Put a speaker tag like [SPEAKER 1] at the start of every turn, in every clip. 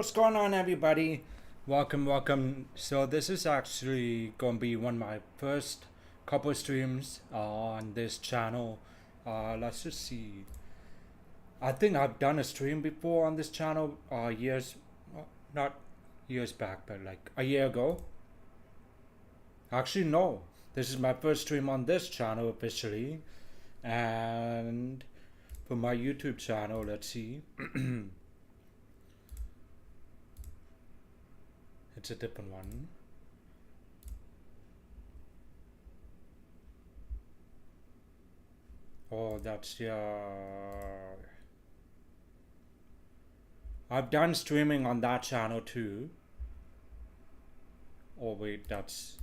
[SPEAKER 1] what's going on, everybody? Welcome. So this is actually gonna be one of my first couple streams on this channel. Let's just see. I think I've done a stream before on this channel years, not years back, but like a year ago. Actually, no. This is my first stream on this channel officially, and for my YouTube channel, let's see. It's a different one. Oh, that's yeah. I've done streaming on that channel too. Oh wait, that's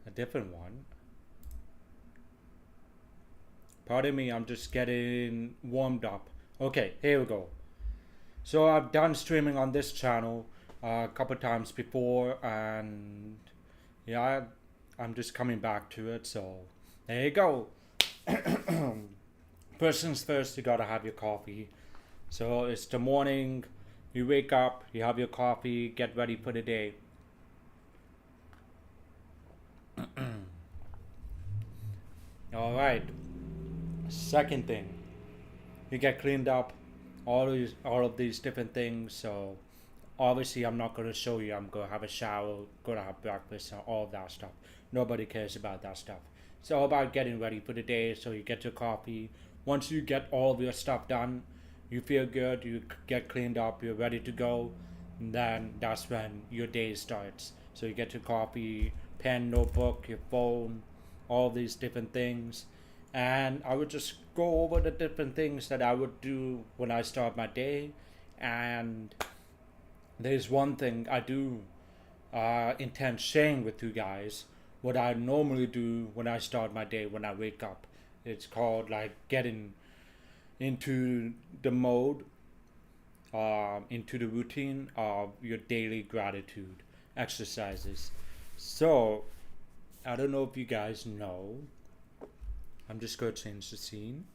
[SPEAKER 1] a different one. Pardon me, I'm just getting warmed up. Okay, here we go. So I've done streaming on this channel a couple times before, and yeah, I'm just coming back to it. So there you go. First things first, you gotta have your coffee. So it's the morning, you wake up, you have your coffee, get ready for the day. All right. Second thing, you get cleaned up, all of these different things. So obviously, I'm not gonna show you. I'm gonna have a shower, gonna have breakfast, and all of that stuff. Nobody cares about that stuff. It's all about getting ready for the day. So you get your coffee. Once you get all of your stuff done, you feel good. You get cleaned up. You're ready to go. And then that's when your day starts. So you get your coffee, pen, notebook, your phone, all these different things, and I would just go over the different things that I would do when I start my day. And there's one thing I do intend sharing with you guys, what I normally do when I start my day, when I wake up. It's called like getting into the mode, into the routine of your daily gratitude exercises. So I don't know if you guys know. I'm just going to change the scene.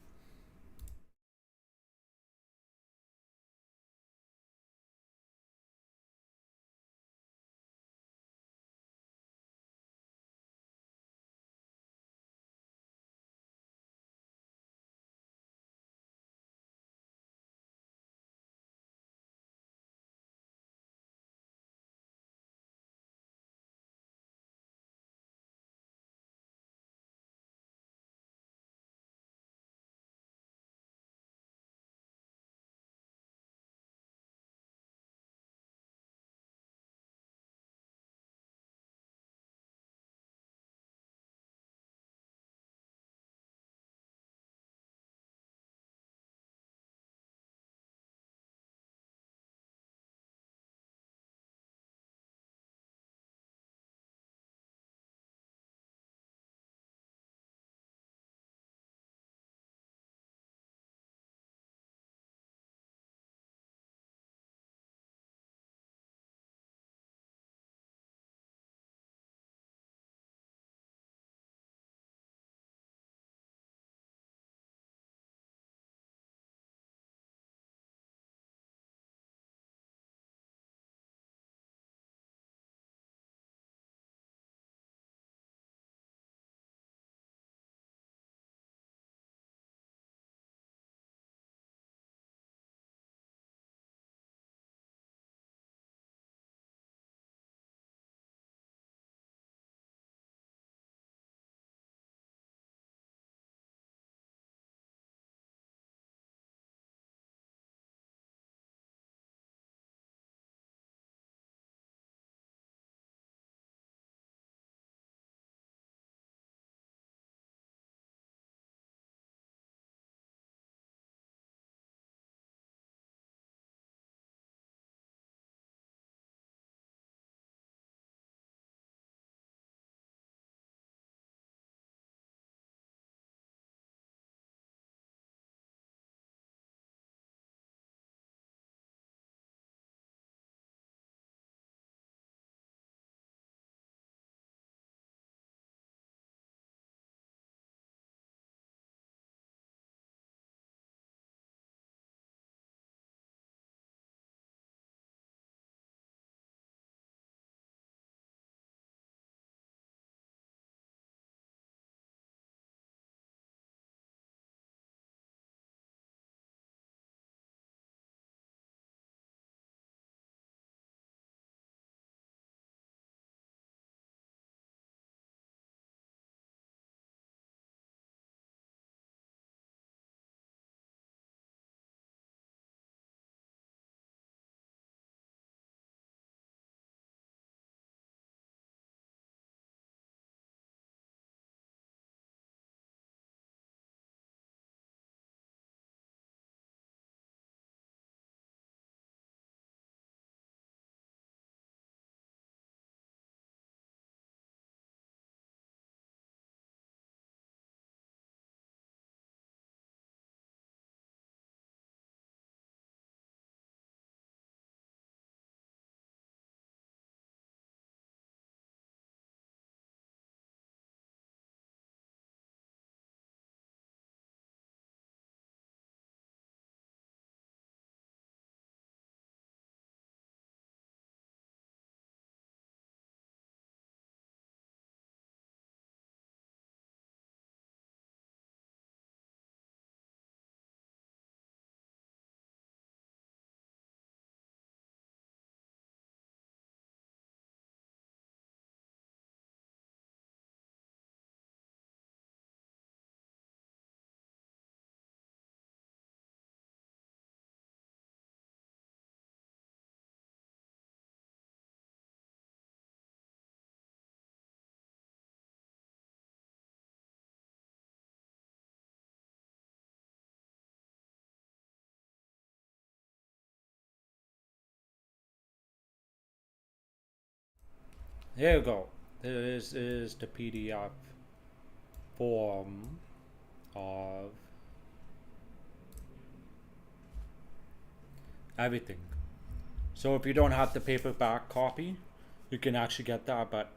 [SPEAKER 1] Here you go. This is the PDF form of everything. So if you don't have the paperback copy, you can actually get that, but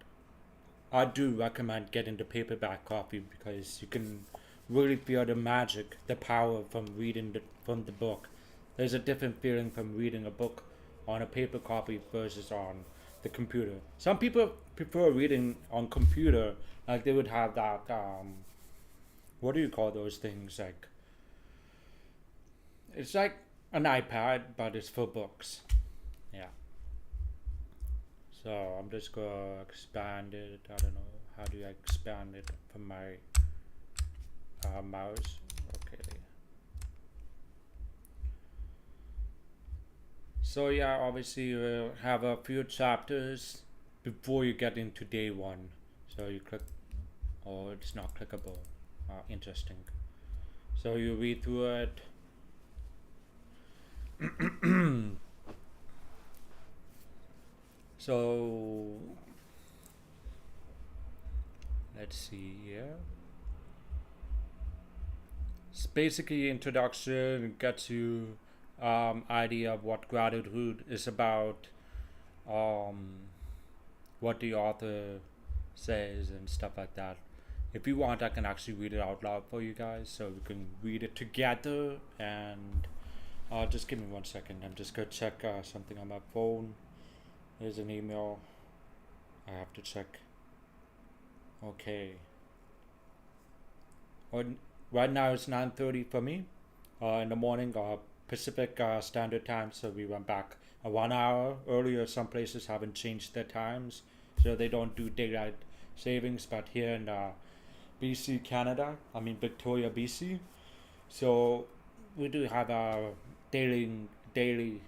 [SPEAKER 1] I do recommend getting the paperback copy because you can really feel the magic, the power from from the book. There's a different feeling from reading a book on a paper copy versus on the computer. Some people prefer reading on computer, like they would have that. What do you call those things? Like it's like an iPad, but it's for books. Yeah. So I'm just gonna expand it. I don't know how do I expand it from my mouse. Okay. So yeah, obviously you have a few chapters before you get into day one. So you click. Oh, it's not clickable. Interesting. So you read through it. So let's see here. It's basically introduction, gets you idea of what gratitude is about, um, what the author says and stuff like that. If you want, I can actually read it out loud for you guys, so we can read it together. And just give me 1 second. I'm just gonna check something on my phone. There's an email. I have to check. Okay. On, right now it's 9:30 for me. In the morning, Pacific Standard Time. So we went back 1 hour earlier. Some places haven't changed their times, so they don't do daylight savings. But here in BC, Canada, I mean Victoria, BC, so we do have our daily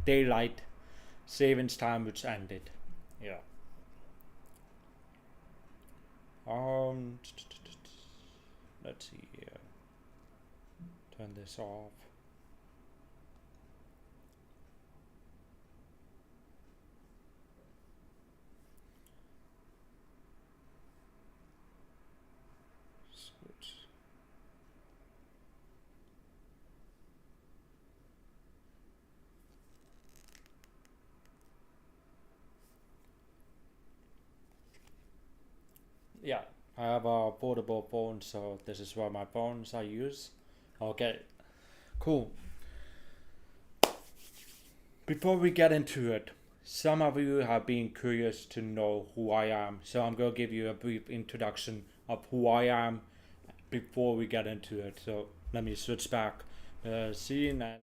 [SPEAKER 1] daylight savings time, which ended. Yeah. Um. Let's see here. Turn this off. Switch. Yeah, I have a foldable phone, so this is what my phones I use. Okay, cool. Before we get into it, some of you have been curious to know who I am, so I'm going to give you a brief introduction of who I am before we get into it. So let me switch back. Scene and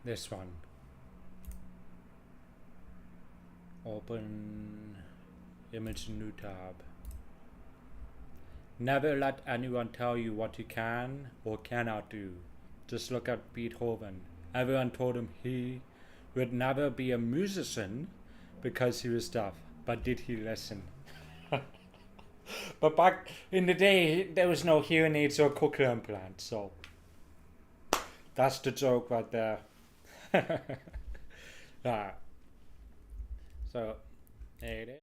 [SPEAKER 1] This one. Open image new tab. Never let anyone tell you what you can or cannot do. Just look at Beethoven. Everyone told him he would never be a musician because he was deaf. But did he listen? But back in the day, there was no hearing aids or cochlear implants, so that's the joke right there. Yeah. So, there it is.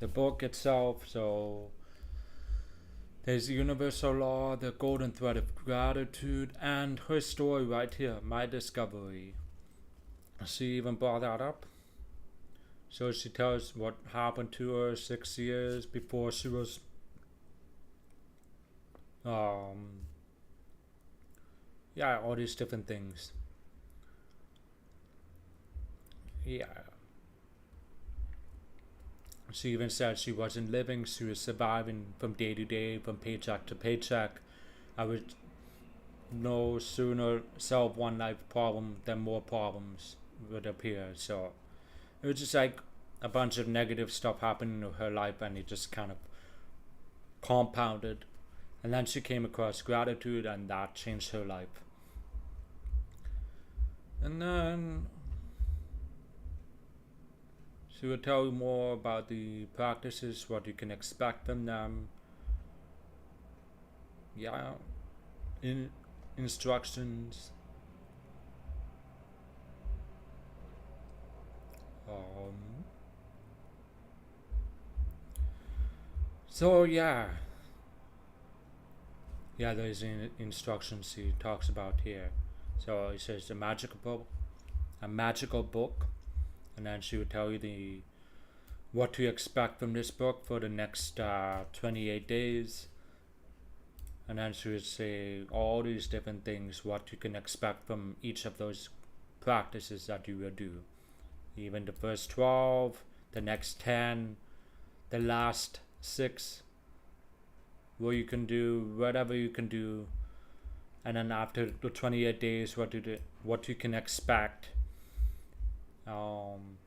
[SPEAKER 1] The book itself, so there's the universal law, the golden thread of gratitude, and her story right here, my discovery. She even brought that up. So she tells what happened to her 6 years before she was um yeah, all these different things. Yeah. She even said she wasn't living, she was surviving from day to day, from paycheck to paycheck. I would no sooner solve one life problem than more problems would appear. So it was just like a bunch of negative stuff happening in her life, and it just kind of compounded. And then she came across gratitude, and that changed her life. And then she will tell you more about the practices, what you can expect from them. Yeah, in instructions. Um, so yeah, there's instructions he talks about here. So he says a magical book, and then she would tell you the what to expect from this book for the next 28 days, and then she would say all these different things, what you can expect from each of those practices that you will do. Even the first 12, the next 10, the last 6, what you can do, whatever you can do, and then after the 28 days, what you can expect, um,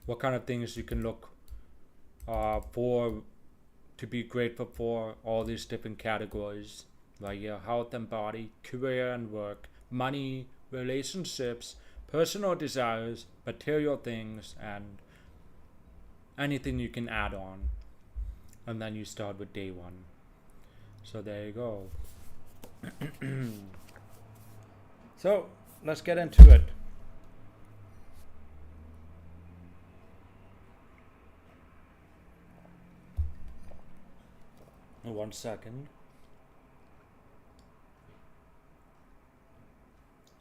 [SPEAKER 1] what kind of things you can look for to be grateful for, all these different categories, like your health and body, career and work, money, relationships, personal desires, material things, and anything you can add on. And then you start with day 1. So there you go. So let's get into it. One second.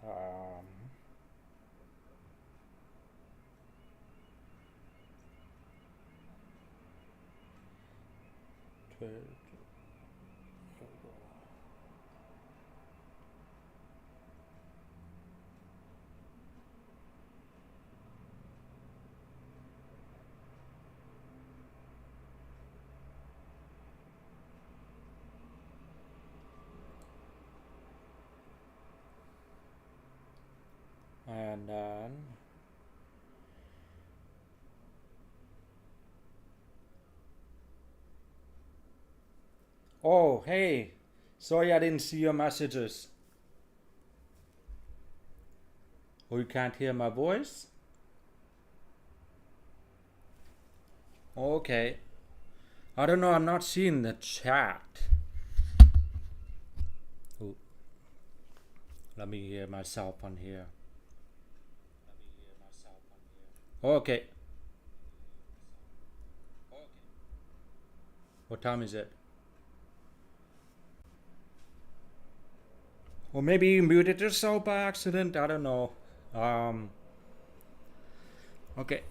[SPEAKER 1] Um, 12, and then oh hey, sorry I didn't see your messages. Oh, you can't hear my voice? Okay. I don't know, I'm not seeing the chat. Oh, let me hear myself on here. Okay. What time is it? Or maybe you muted yourself by accident. I don't know. Um. Okay.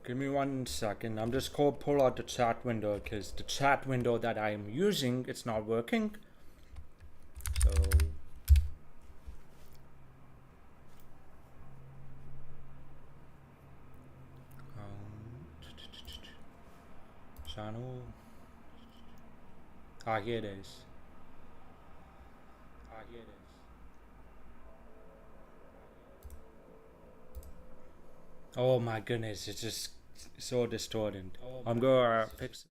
[SPEAKER 1] Give me 1 second. I'm just going to pull out the chat window because the chat window that I'm using it's not working. So channel. Ah, here it is. Oh my goodness, it's just so distorted. I'm gonna fix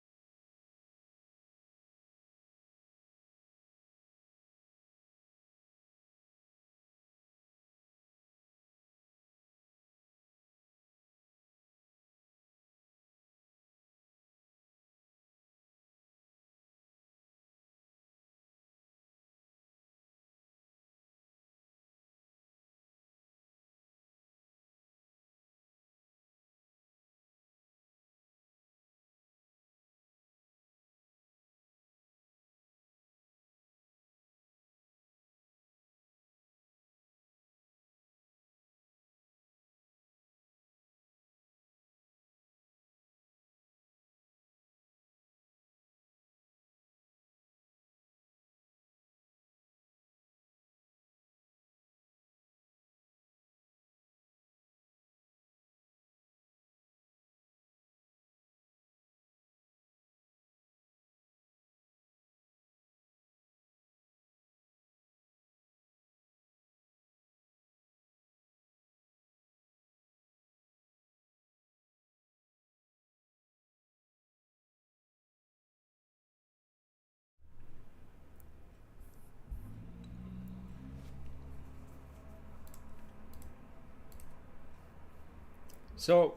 [SPEAKER 1] So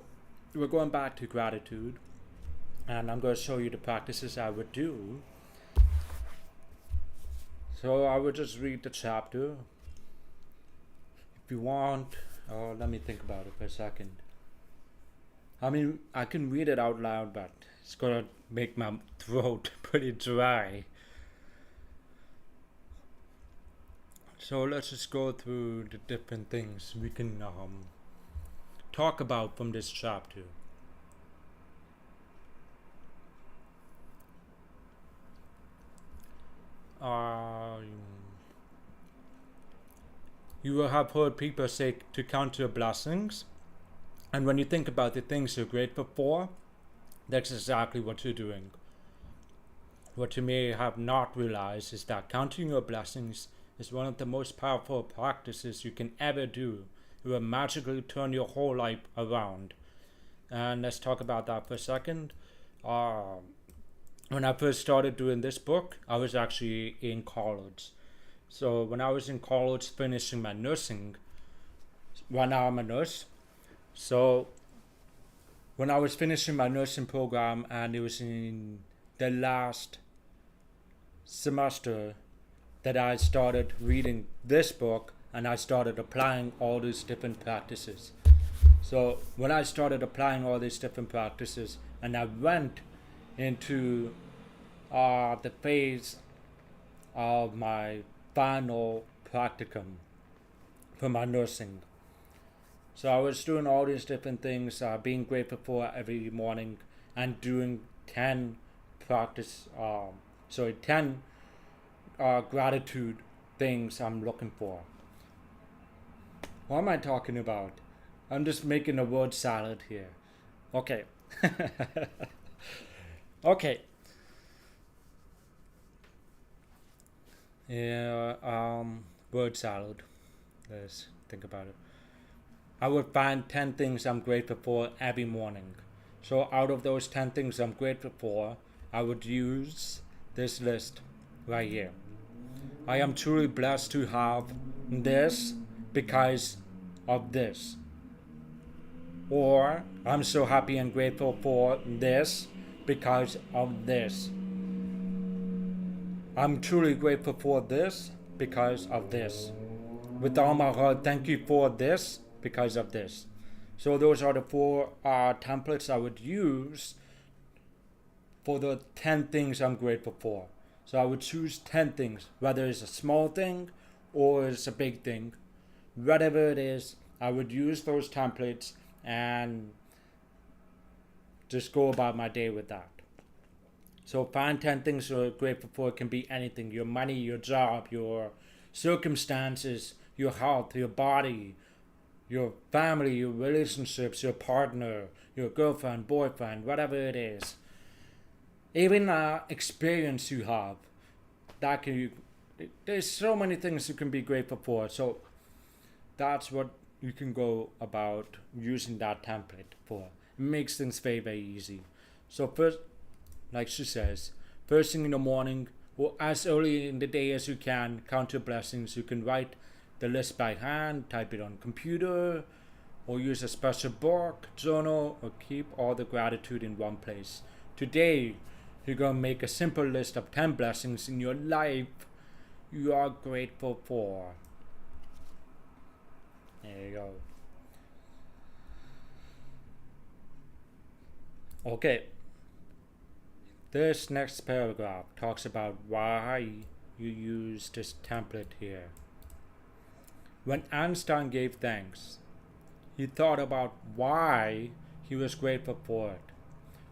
[SPEAKER 1] we're going back to gratitude, and I'm going to show you the practices I would do. So I would just read the chapter. If you want, let me think about it for a second. I mean, I can read it out loud, but it's gonna make my throat pretty dry. So let's just go through the different things we can talk about from this chapter. You will have heard people say to count your blessings, and when you think about the things you're grateful for, that's exactly what you're doing. What you may have not realized is that counting your blessings is one of the most powerful practices you can ever do. It will magically turn your whole life around. And let's talk about that for a second. When I first started doing this book, I was actually in college. So when I was in college finishing my nursing, right now I'm a nurse. So when I was finishing my nursing program and it was in the last semester that I started reading this book and I started applying all these different practices. So when I started applying all these different practices and I went into the phase of my final practicum for my nursing. So I was doing all these different things, being grateful for every morning and doing 10 practice, 10 gratitude things I'm looking for. What am I talking about? I'm just making a word salad here. Okay. Okay. Yeah, word salad. Let's think about it. I would find 10 things I'm grateful for every morning. So out of those 10 things I'm grateful for, I would use this list right here. I am truly blessed to have this because of this. Or I'm so happy and grateful for this because of this. I'm truly grateful for this because of this. With all my heart, thank you for this because of this. So those are the four templates I would use for the 10 things I'm grateful for. So I would choose 10 things, whether it's a small thing or it's a big thing. Whatever it is, I would use those templates and just go about my day with that. So find 10 things you're grateful for. It can be anything: your money, your job, your circumstances, your health, your body, your family, your relationships, your partner, your girlfriend, boyfriend, whatever it is. Even experience you have. There's so many things you can be grateful for. So that's what you can go about using that template for. It makes things very, very easy. So first, like she says, first thing in the morning or as early in the day as you can, count your blessings. You can write the list by hand, type it on computer, or use a special book, journal, or keep all the gratitude in one place. Today, you're going to make a simple list of 10 blessings in your life you are grateful for. There you go. Okay. This next paragraph talks about why you use this template here. When Einstein gave thanks, he thought about why he was grateful for it.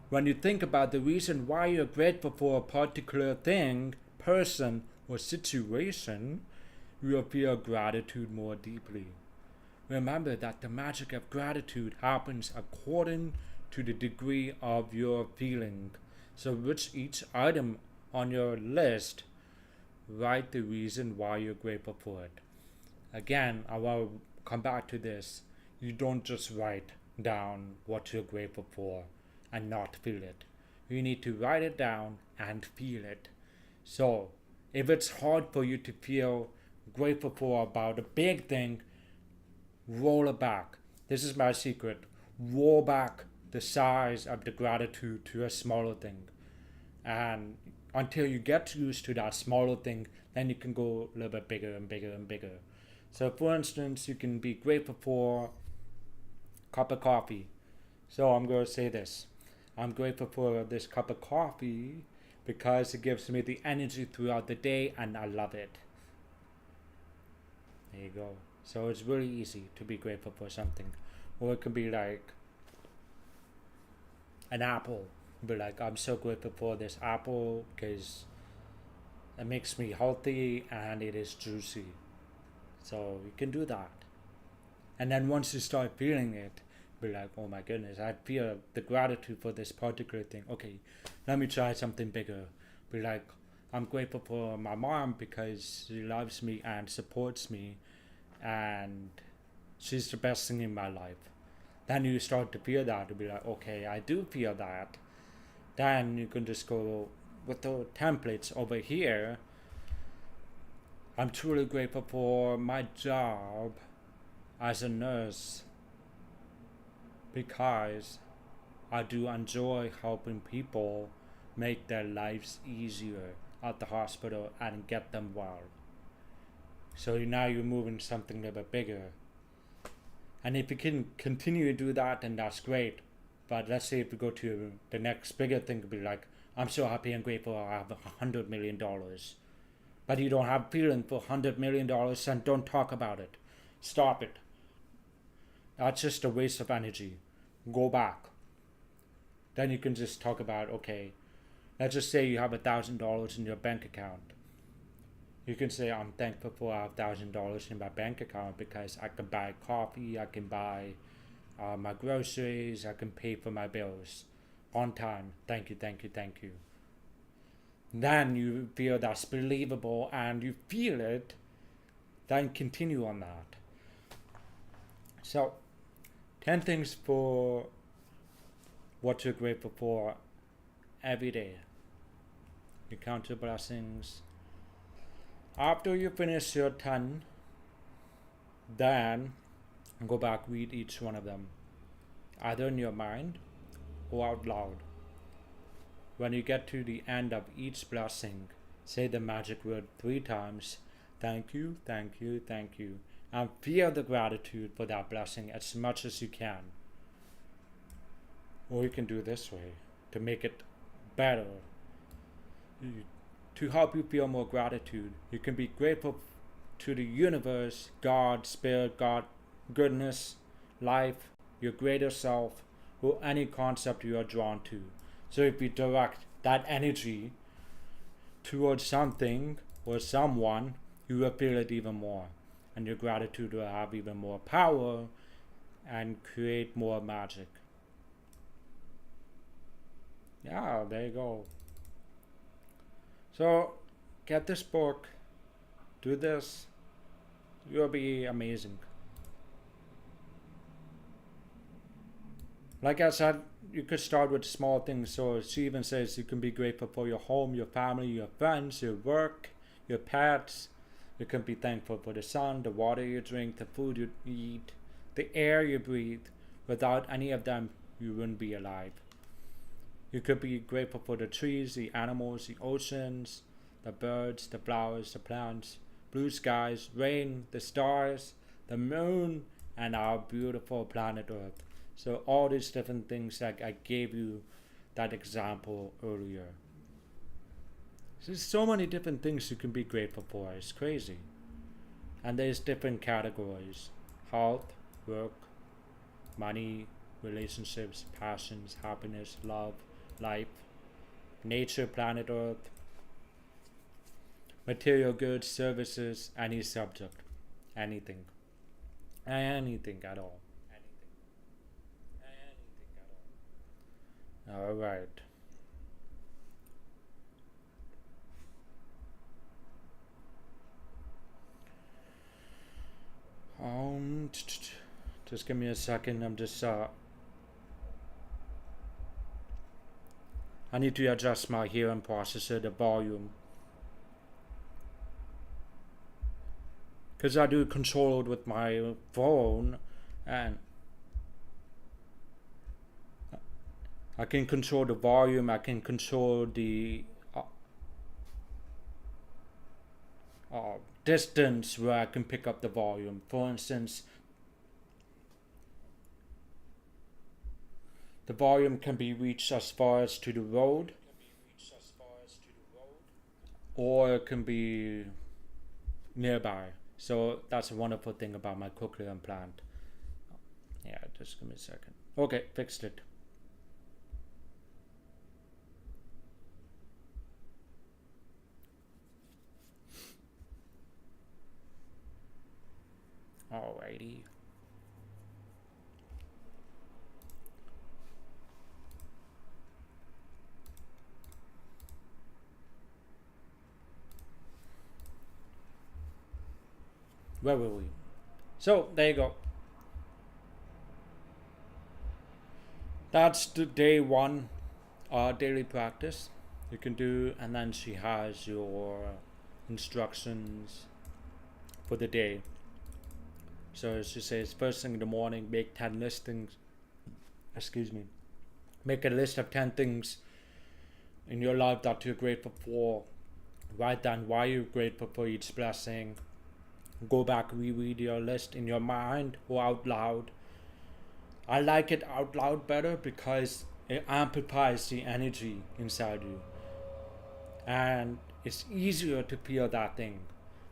[SPEAKER 1] When you think about the reason why you're grateful for a particular thing, person, or situation, you'll feel gratitude more deeply. Remember that the magic of gratitude happens according to the degree of your feeling. So with each item on your list, write the reason why you're grateful for it. Again, I will come back to this. You don't just write down what you're grateful for and not feel it. You need to write it down and feel it. So, if it's hard for you to feel grateful for about a big thing, roll it back. This is my secret. roll back the size of the gratitude to a smaller thing. And until you get used to that smaller thing, then you can go a little bit bigger and bigger and bigger. So, for instance, you can be grateful for a cup of coffee. So, I'm going to say this: I'm grateful for this cup of coffee because it gives me the energy throughout the day and I love it. There you go. So, it's really easy to be grateful for something. Or it can be like an apple. Be like, I'm so grateful for this apple because it makes me healthy and it is juicy. So you can do that. And then once you start feeling it, be like, oh my goodness, I feel the gratitude for this particular thing. Okay, let me try something bigger. Be like, I'm grateful for my mom because she loves me and supports me and she's the best thing in my life. Then you start to feel that to be like, okay, I do feel that. Then you can just go with the templates over here. I'm truly grateful for my job as a nurse because I do enjoy helping people make their lives easier at the hospital and get them well. So now you're moving something a little bit bigger. And if you can continue to do that, then that's great. But let's say if we go to the next bigger thing, to be like, I'm so happy and grateful I have $100 million. But you don't have feeling for $100 million, and don't talk about it. Stop it. That's just a waste of energy. Go back. Then you can just talk about, okay, let's just say you have $1,000 in your bank account. You can say, I'm thankful for I have $1,000 in my bank account because I can buy coffee, I can buy my groceries, I can pay for my bills on time. Thank you, thank you, thank you. Then you feel that's believable and you feel it, then continue on that. So, 10 things for what you're grateful for every day. You count your blessings. After you finish your 10, then go back, read each one of them, either in your mind or out loud. When you get to the end of each blessing, say the magic word 3 times. Thank you, thank you, thank you. And feel the gratitude for that blessing as much as you can. Or you can do this way to make it better. To help you feel more gratitude, you can be grateful to the universe, God, Spirit, God, goodness, life, your greater self, or any concept you are drawn to. So if you direct that energy towards something or someone, you will feel it even more. And your gratitude will have even more power and create more magic. Yeah, there you go. So, get this book, do this, you'll be amazing. Like I said, you could start with small things. So she even says you can be grateful for your home, your family, your friends, your work, your pets. You can be thankful for the sun, the water you drink, the food you eat, the air you breathe. Without any of them, you wouldn't be alive. You could be grateful for the trees, the animals, the oceans, the birds, the flowers, the plants, blue skies, rain, the stars, the moon, and our beautiful planet Earth. So all these different things that I gave you that example earlier. There's so many different things you can be grateful for. It's crazy. And there's different categories: health, work, money, relationships, passions, happiness, love, life, nature, planet Earth, material goods, services, any subject, anything, anything at all. All right. Just give me a second. I need to adjust my hearing processor, the volume, because I do control it with my phone, and I can control the volume. I can control the uh, distance where I can pick up the volume. For instance, the volume can be reached as far as to the road, or it can be nearby. So that's a wonderful thing about my cochlear implant. Yeah, just give me a second. Okay, fixed it. Alrighty. Where were we? So there you go. That's the day one daily practice you can do, and then she has your instructions for the day. So she says first thing in the morning, make 10 listings. Excuse me. Make a list of 10 things in your life that you're grateful for. Write down why you're grateful for each blessing. Go back, reread your list in your mind or out loud. I like it out loud better because it amplifies the energy inside you. And it's easier to feel that thing.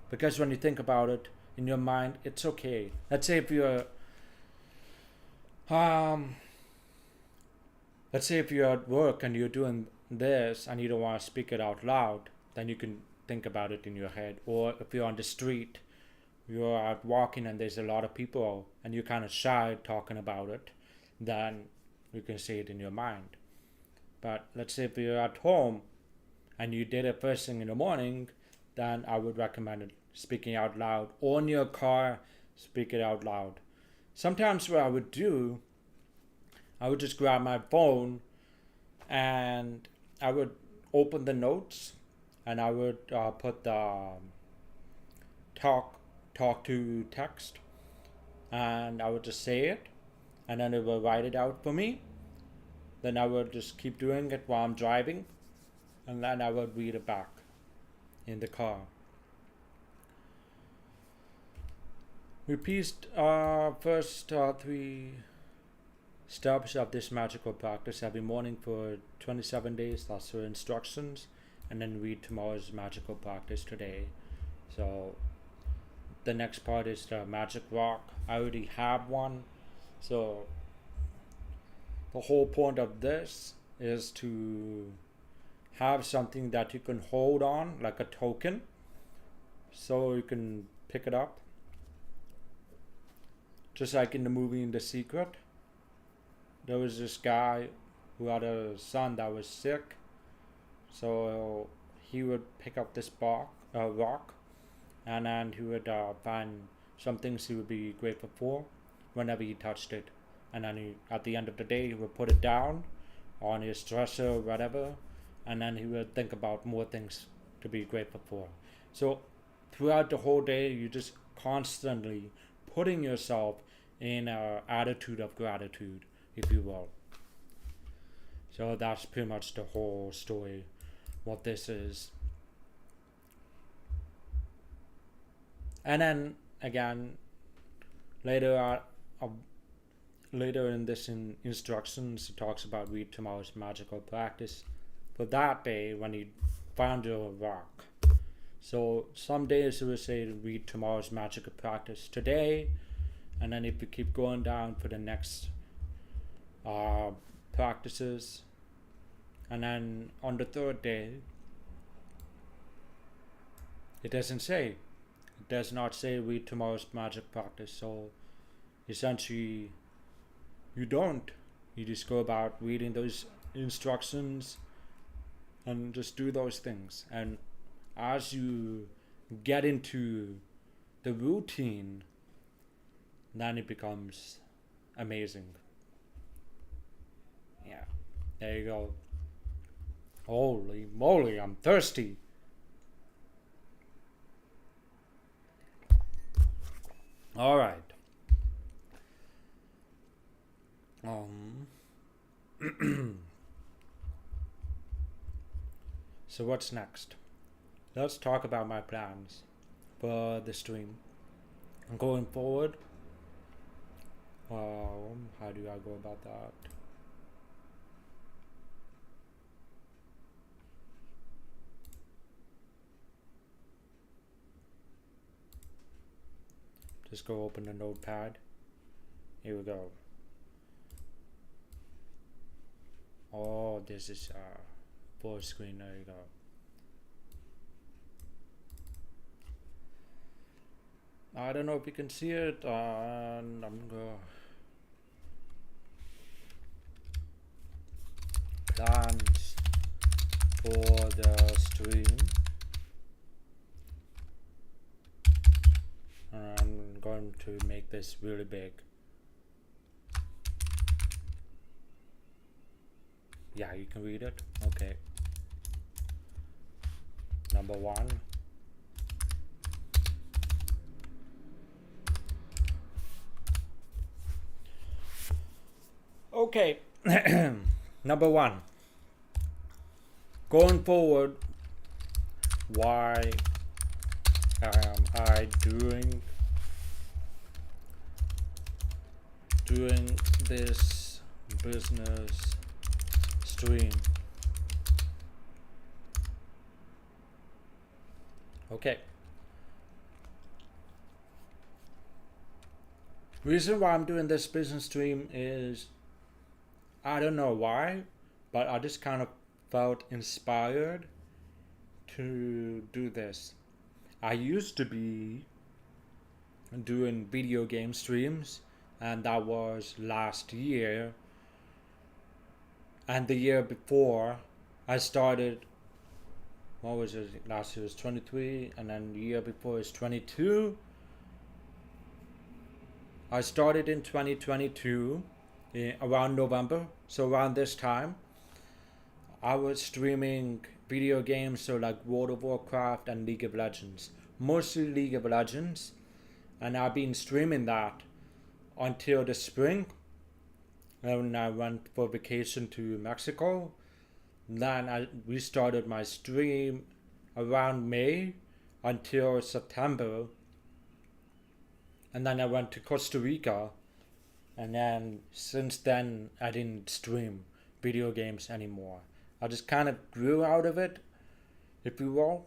[SPEAKER 1] Because when you think about it in your mind, it's okay. Let's say if you're um let's say if you're at work and you're doing this and you don't want to speak it out loud, then you can think about it in your head. Or if you're on the street, you're out walking and there's a lot of people and you're kind of shy talking about it, then you can say it in your mind. But let's say if you're at home and you did it first thing in the morning, then I would recommend it speaking out loud. Or in your car, speak it out loud. Sometimes what I would do, I would just grab my phone and I would open the notes and I would put the talk to text, and I would just say it, and then it will write it out for me. Then I would just keep doing it while I'm driving, and then I would read it back in the car. Repeat first three steps of this magical practice every morning for 27 days. That's her instructions. And then read tomorrow's magical practice today. So the next part is the magic rock. I already have one. So the whole point of this is to have something that you can hold on, like a token, so you can pick it up. Just like in the movie The Secret, there was this guy who had a son that was sick, so he would pick up this rock, and then he would find some things he would be grateful for whenever he touched it. And then at the end of the day, he would put it down on his dresser or whatever, and then he would think about more things to be grateful for. So throughout the whole day, you just constantly putting yourself in an attitude of gratitude, if you will. So that's pretty much the whole story, what this is. And then again, later later in this instructions, it talks about read tomorrow's magical practice for that day when you found your rock. So some days it will say read tomorrow's magical practice today, and then if you keep going down for the next practices, and then on the third day, it does not say read tomorrow's magic practice. So essentially, you just go about reading those instructions and just do those things. And as you get into the routine, then it becomes amazing. Yeah, there you go. Holy moly, I'm thirsty. All right. So what's next? Let's talk about my plans for the stream. Going forward, how do I go about that? Just go open the notepad. Here we go. Oh, this is full screen. There you go. I don't know if you can see it, and I'm gonna plans for the stream. I'm going to make this really big. Yeah, you can read it. Okay. Number 1. Okay. Number 1. Going forward, why am I doing this business stream? Okay. Reason why I'm doing this business stream is, I don't know why, but I just kind of felt inspired to do this. I used to be doing video game streams, and that was last year. And the year before, I started, what was it? Last year was 23, and then the year before is 22. I started in 2022, around November, so around this time. I was streaming video games, so like World of Warcraft and League of Legends. Mostly League of Legends, and I've been streaming that until the spring. When I went for vacation to Mexico, then I restarted my stream around May until September, and then I went to Costa Rica, and then since then I didn't stream video games anymore. I just kind of grew out of it, if you will,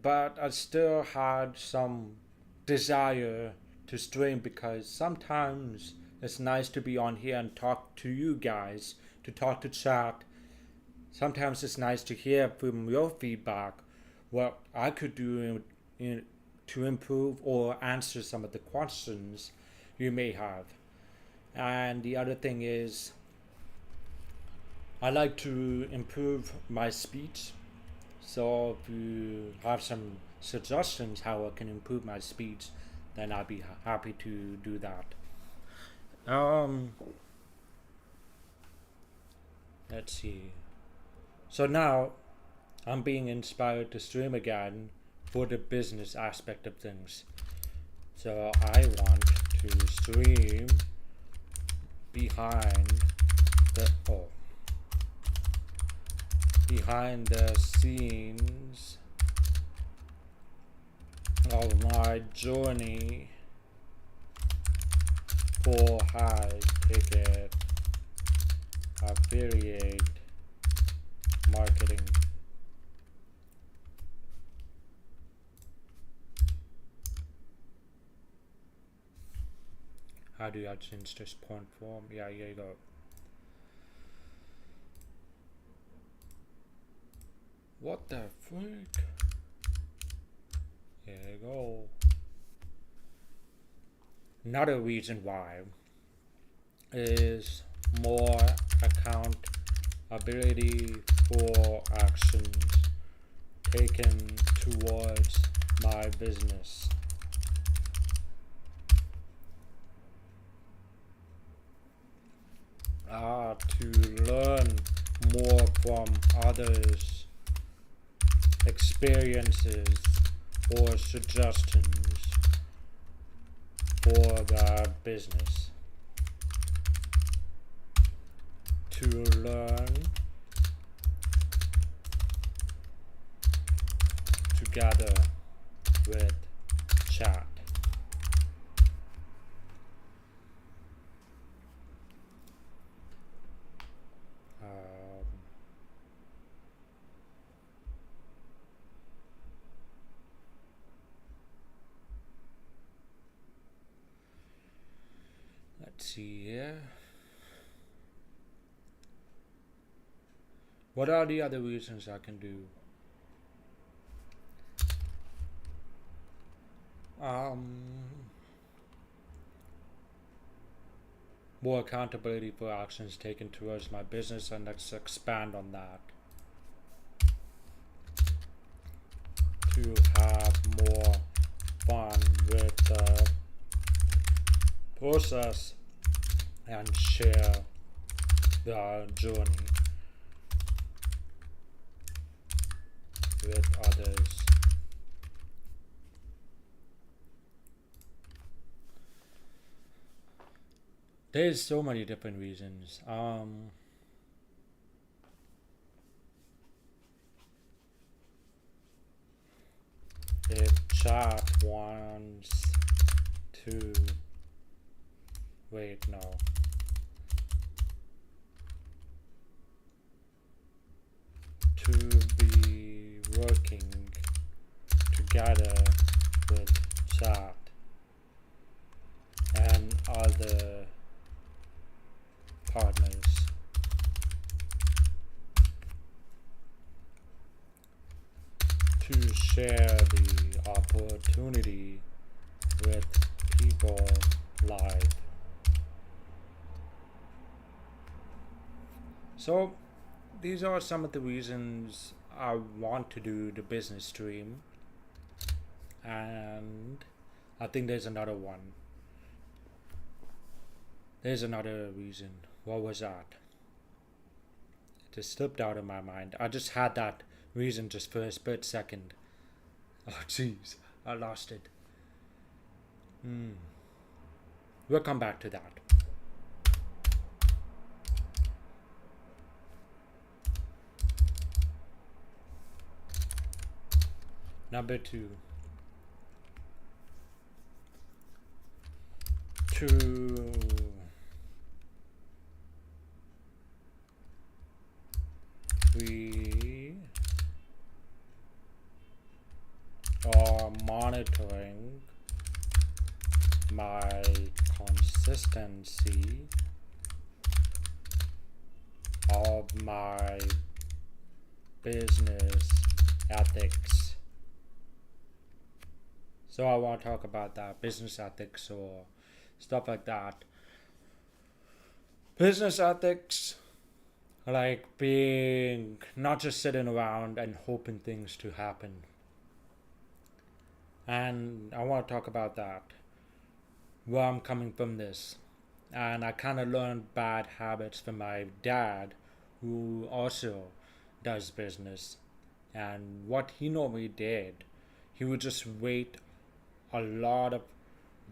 [SPEAKER 1] but I still had some desire to stream because sometimes it's nice to be on here and talk to you guys, to talk to chat. Sometimes it's nice to hear from your feedback what I could do to improve or answer some of the questions you may have. And the other thing is, I like to improve my speech. So if you have some suggestions how I can improve my speech, then I'll be happy to do that. Let's see. So now I'm being inspired to stream again for the business aspect of things. So I want to stream behind the scenes of my journey for high ticket affiliate marketing. How do I change this point form? Yeah, here you go. What the frick? Here you go. Another reason why is more accountability for actions taken towards my business. To learn more from others' experiences or suggestions for the business. To learn together with chat. Um, let's see here. What are the other reasons I can do? More accountability for actions taken towards my business, and let's expand on that. To have more fun with the process and share the journey with others. There's so many different reasons. If chat wants to wait, no. To be working together with chat and other partners. To share the opportunity with people live. So these are some of the reasons I want to do the business stream, and I think there's another one. There's another reason. What was that? It just slipped out of my mind. I just had that reason just for a split second. Oh jeez, I lost it. We'll come back to that. Number 2. We are monitoring my consistency of my business ethics. So I want to talk about that, business ethics or stuff like that. Business ethics, like being not just sitting around and hoping things to happen. And I want to talk about that, where I'm coming from this. And I kind of learned bad habits from my dad, who also does business. And what he normally did, he would just wait a lot of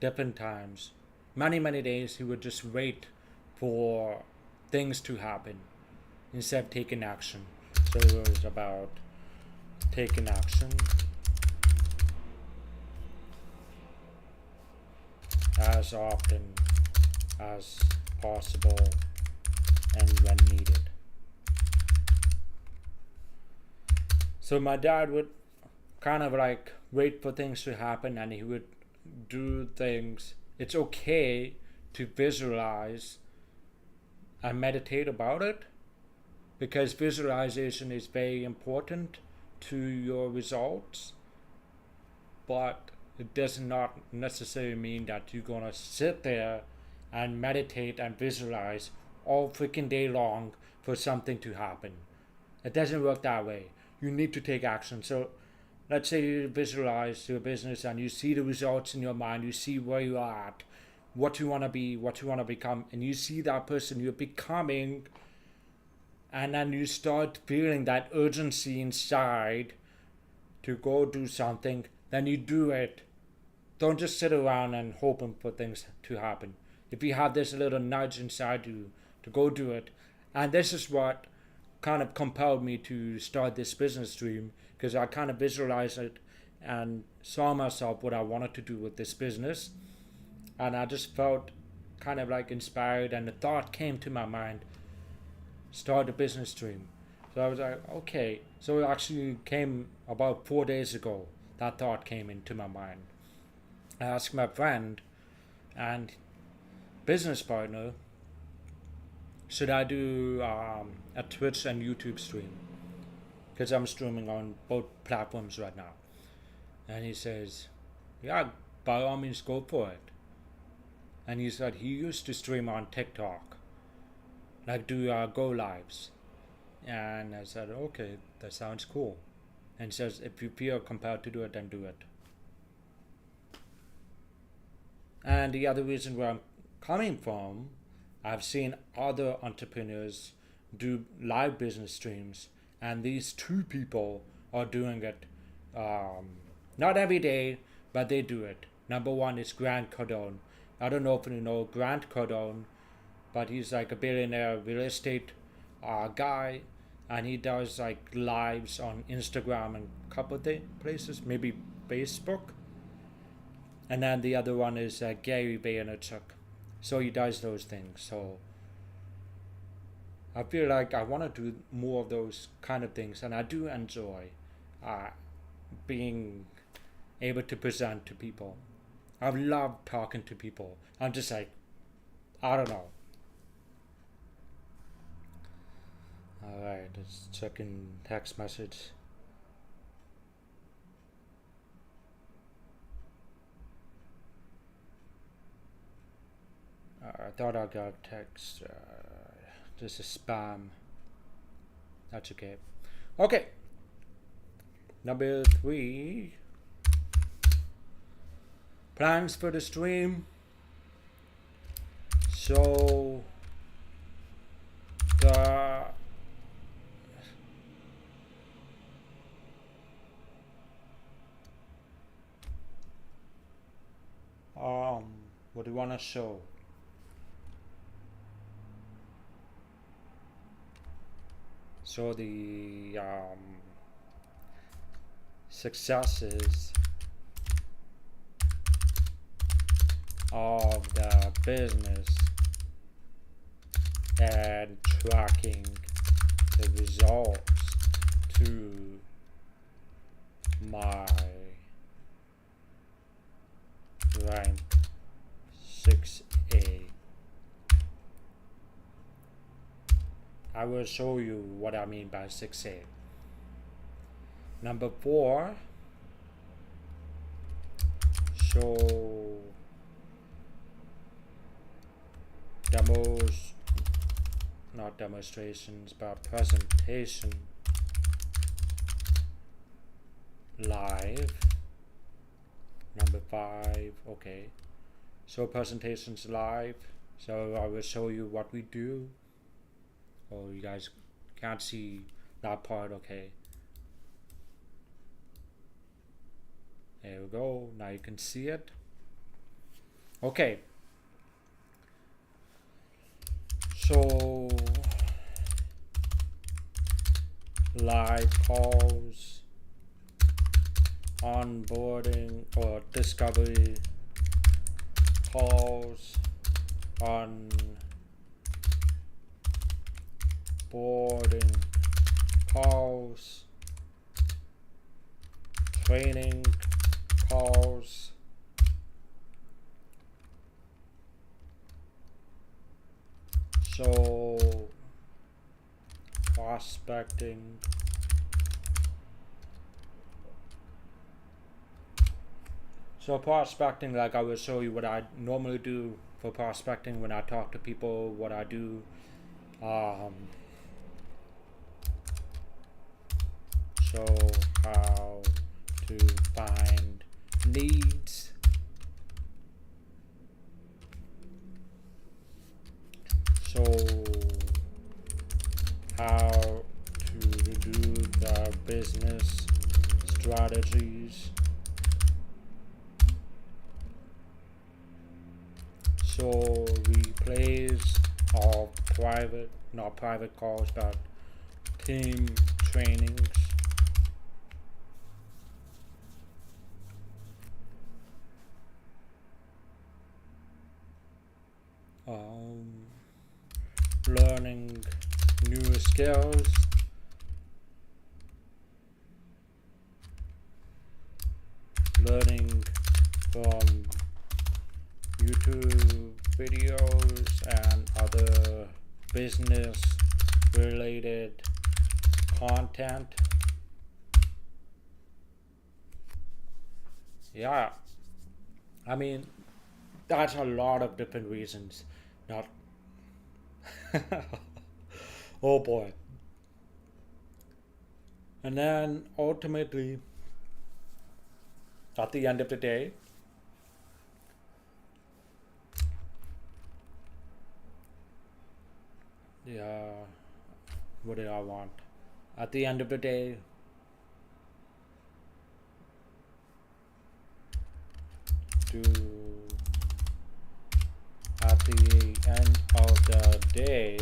[SPEAKER 1] different times. Many days he would just wait for things to happen instead of taking action. So it was about taking action as often as possible and when needed. So my dad would kind of like wait for things to happen, and he would do things. It's okay to visualize and meditate about it, because visualization is very important to your results, but it does not necessarily mean that you're gonna sit there and meditate and visualize all freaking day long for something to happen. It doesn't work that way. You need to take action. So let's say you visualize your business and you see the results in your mind, you see where you are at, what you want to be, what you want to become, and you see that person you're becoming, and then you start feeling that urgency inside to go do something, then you do it. Don't just sit around and hoping for things to happen. If you have this little nudge inside you to go do it, and this is what kind of compelled me to start this business stream, because I kind of visualized it and saw myself what I wanted to do with this business, and I just felt kind of like inspired, and the thought came to my mind, start a business stream. So I was like, okay. So it actually came about 4 days ago. That thought came into my mind. I asked my friend and business partner, should I do a Twitch and YouTube stream? Because I'm streaming on both platforms right now. And he says, yeah, by all means, go for it. And he said he used to stream on TikTok, like do go lives. And I said, okay, that sounds cool. And he says, if you feel compelled to do it, then do it. And the other reason where I'm coming from, I've seen other entrepreneurs do live business streams, and these two people are doing it, not every day, but they do it. Number one is Grant Cardone. I don't know if you know Grant Cardone, but he's like a billionaire real estate guy, and he does like lives on Instagram and a couple of places, maybe Facebook. And then the other one is Gary Vaynerchuk. So he does those things. So I feel like I want to do more of those kind of things, and I do enjoy being able to present to people. I love talking to people. I'm just like, I don't know. Alright, let's check in text message. I thought I got text. This is spam. That's okay. Okay. Number 3. Plans for the stream. So the what do you want to show? So the successes of the business and tracking the results to my rank 6A. I will show you what I mean by 6A. Number 4, show demos, not demonstrations, but presentation live. Number 5, okay. So presentations live. So I will show you what we do. Oh, you guys can't see that part, okay. There we go. Now you can see it. Okay. So live calls, onboarding or discovery calls, onboarding calls, training calls, so prospecting, like I will show you what I normally do for prospecting when I talk to people, what I do, show how to find leads, so how to do the business strategies, so replays of not private calls, but team trainings, skills. Learning from YouTube videos and other business related content. Yeah, I mean, that's a lot of different reasons. Not, oh boy. And then ultimately, at the end of the day, yeah, what did I want? At the end of the day, to at the end of the day,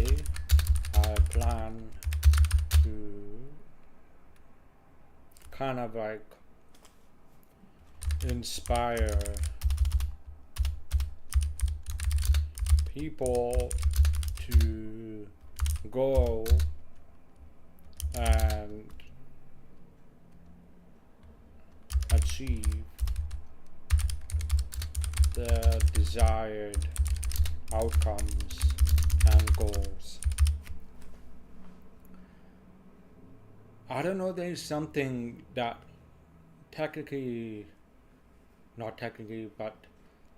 [SPEAKER 1] I plan to kind of like inspire people to go and achieve the desired outcomes and goals. I don't know, there's something that technically, not technically, but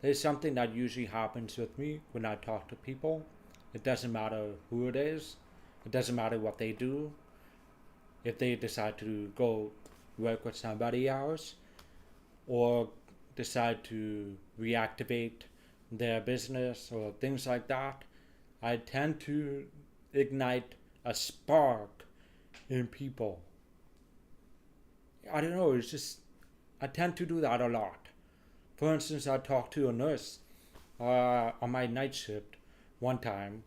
[SPEAKER 1] there's something that usually happens with me when I talk to people. It doesn't matter who it is, it doesn't matter what they do. If they decide to go work with somebody else or decide to reactivate their business or things like that, I tend to ignite a spark in people. I don't know, it's just, I tend to do that a lot. For instance, I talked to a nurse on my night shift one time,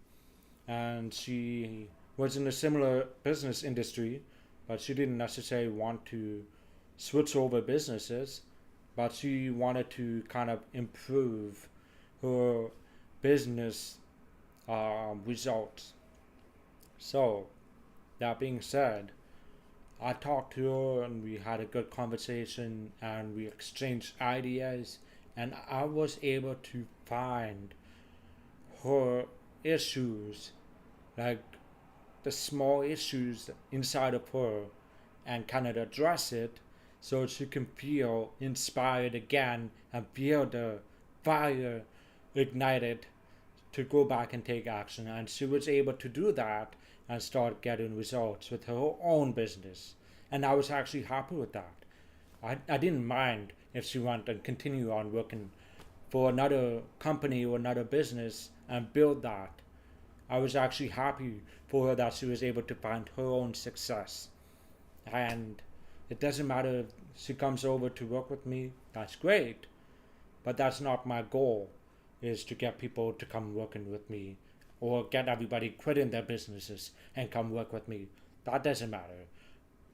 [SPEAKER 1] and she was in a similar business industry, but she didn't necessarily want to switch over businesses, but she wanted to kind of improve her business results. So, that being said, I talked to her and we had a good conversation and we exchanged ideas, and I was able to find her issues, like the small issues inside of her, and kind of address it so she can feel inspired again and feel the fire ignited to go back and take action. And she was able to do that and start getting results with her own business. And I was actually happy with that. I didn't mind if she wanted to continue on working for another company or another business and build that. I was actually happy for her that she was able to find her own success. And it doesn't matter if she comes over to work with me, that's great. But that's not my goal, is to get people to come working with me or get everybody quitting their businesses and come work with me. That doesn't matter.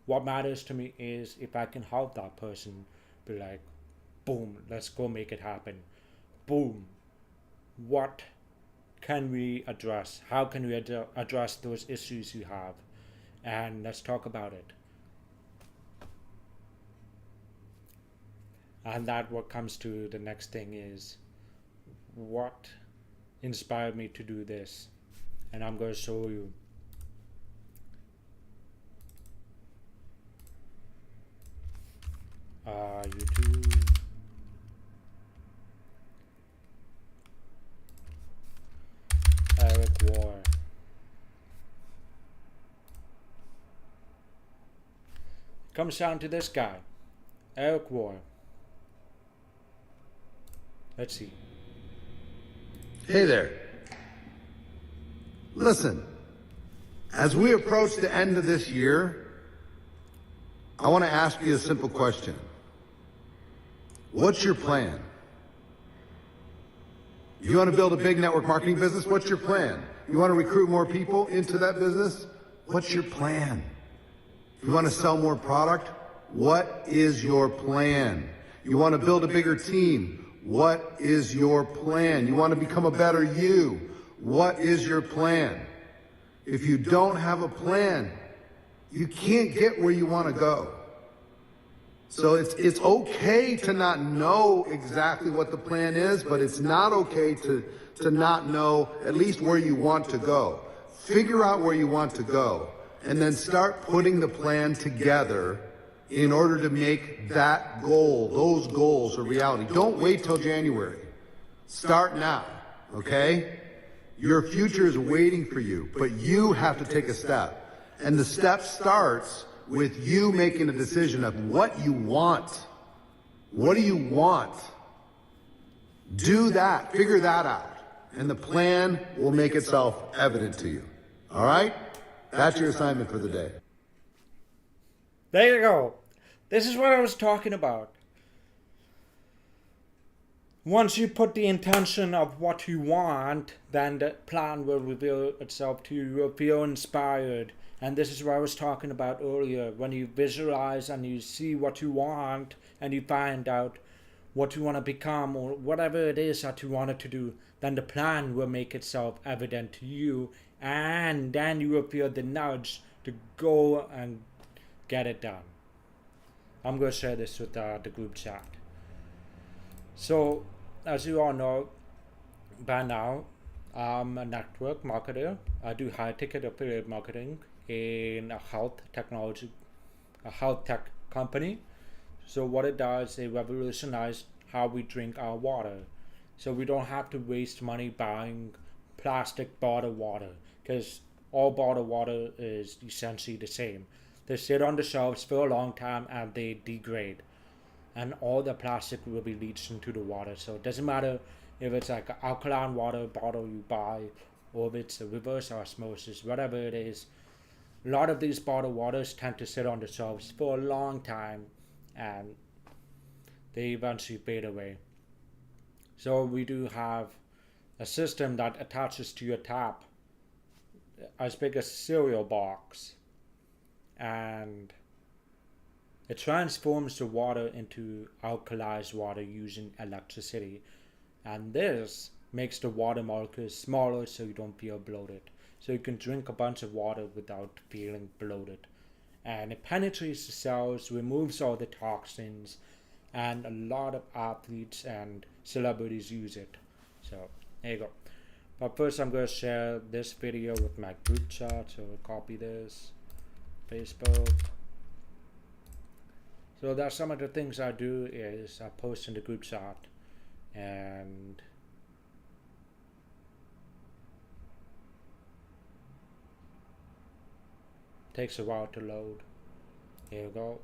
[SPEAKER 1] What matters to me is if I can help that person be like, boom, let's go make it happen. Boom. What can we address? How can we address those issues you have? And let's talk about it. And that what comes to the next thing is what inspired me to do this. And I'm going to show you. YouTube. Eric War. Comes down to this guy, Eric War. Let's see.
[SPEAKER 2] Hey there. Listen, as we approach the end of this year, I want to ask you a simple question. What's your plan? You want to build a big network marketing business? What's your plan? You want to recruit more people into that business? What's your plan? You want to sell more product? What is your plan? You want to build a bigger team? What is your plan? You want to become a better you? What is your plan? If you don't have a plan, you can't get where you want to go. So it's okay to not know exactly what the plan is, but it's not okay to not know at least where you want to go. Figure out where you want to go, and then start putting the plan together in order to make that goal, those goals, a reality. Don't wait till January. Start now, okay? Your future is waiting for you, but you have to take a step. And the step starts with you making a decision of what you want. What do you want? Do that. Figure that out. And the plan will make itself evident to you. All right? That's your assignment for the day.
[SPEAKER 1] There you go. This is what I was talking about. Once you put the intention of what you want, then the plan will reveal itself to you. You'll feel inspired. And this is what I was talking about earlier. When you visualize and you see what you want and you find out what you want to become or whatever it is that you wanted to do, then the plan will make itself evident to you. And then you will feel the nudge to go and get it done. I'm going to share this with the group chat. So, as you all know by now, I'm a network marketer. I do high-ticket affiliate marketing in a health tech company. So what it does, it revolutionized how we drink our water. So we don't have to waste money buying plastic bottled water, because all bottled water is essentially the same. They sit on the shelves for a long time and they degrade, and all the plastic will be leached into the water. So it doesn't matter if it's like an alkaline water bottle you buy or if it's a reverse osmosis, whatever it is. A lot of these bottled waters tend to sit on the shelves for a long time and they eventually fade away. So we do have a system that attaches to your tap as big as a cereal box, and it transforms the water into alkalized water using electricity. And this makes the water molecules smaller so you don't feel bloated. So you can drink a bunch of water without feeling bloated. And it penetrates the cells, removes all the toxins, and a lot of athletes and celebrities use it. So there you go. But first I'm going to share this video with my group chat. So copy this, Facebook. So that's some of the things I do is I post in the group chat, and takes a while to load. Here we go.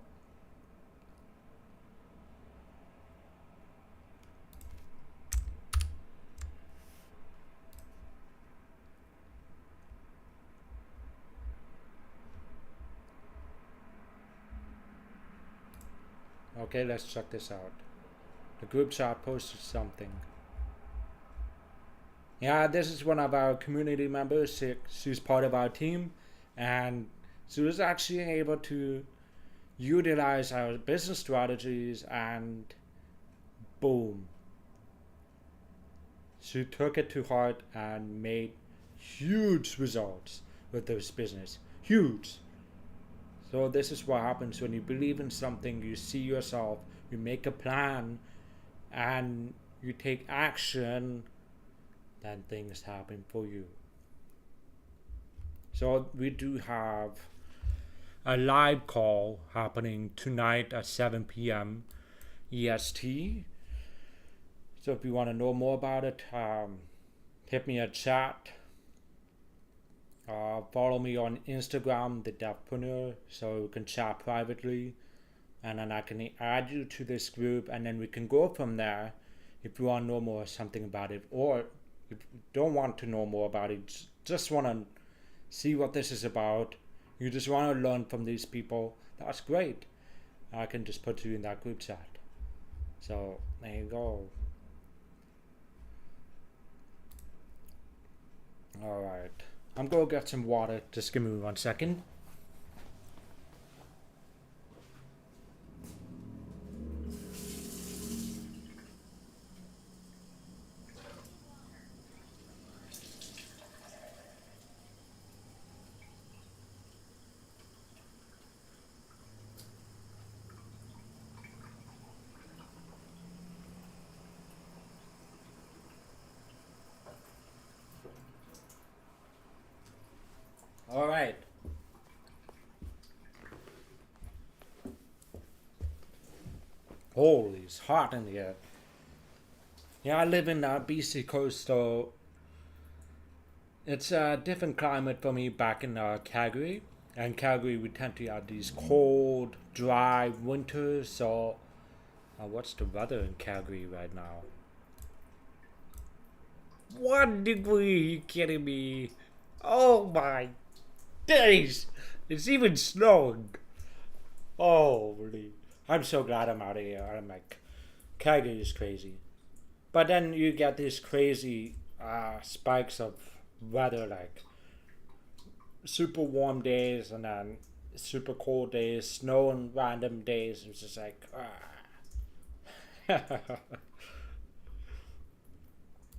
[SPEAKER 1] Okay, let's check this out. The group chat posted something. Yeah, this is one of our community members. She's part of our team, and she was actually able to utilize our business strategies, and boom, she took it to heart and made huge results with this business. Huge. So this is what happens when you believe in something, you see yourself, you make a plan, and you take action, then things happen for you. So we do have a live call happening tonight at 7 p.m. EST. So if you want to know more about it, hit me at chat. Follow me on Instagram, the Devpreneur, so we can chat privately, and then I can add you to this group, and then we can go from there. If you want to know more something about it, or if you don't want to know more about it, just want to see what this is about, you just want to learn from these people, that's great. I can just put you in that group chat. So there you go. Alright, I'm going to get some water. Just give me 1 second. Holy, it's hot in here. Yeah, I live in BC coast, so it's a different climate for me back in Calgary. And Calgary, we tend to have these cold, dry winters. So, what's the weather in Calgary right now? 1 degree? You kidding me? Oh my days! It's even snowing. Holy! I'm so glad I'm out of here. I'm like, Calgary is crazy. But then you get these crazy spikes of weather, like super warm days and then super cold days, snow on random days. It's just like,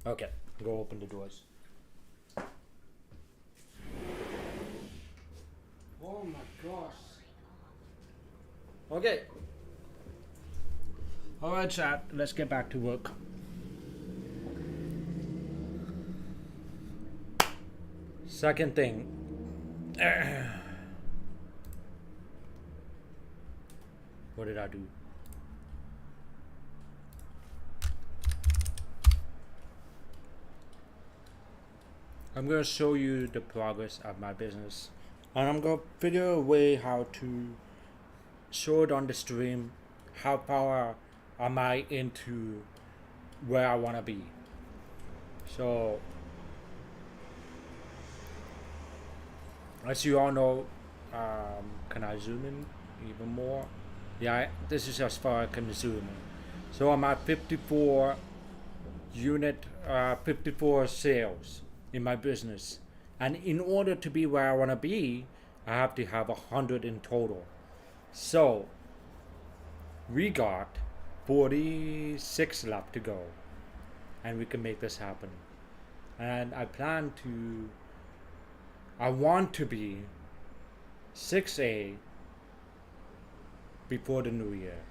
[SPEAKER 1] okay, go open the doors. Oh my gosh. Okay. Alright, chat, let's get back to work. Second thing. What did I do? I'm gonna show you the progress of my business, and I'm gonna figure a way how to show it on the stream. How far am I into where I wanna be? So, as you all know, can I zoom in even more? Yeah, this is as far as I can zoom in. So I'm at 54 54 sales in my business, and in order to be where I want to be, I have to have 100 in total. So we got 46 left to go, and we can make this happen. And I want to be 6A before the new year.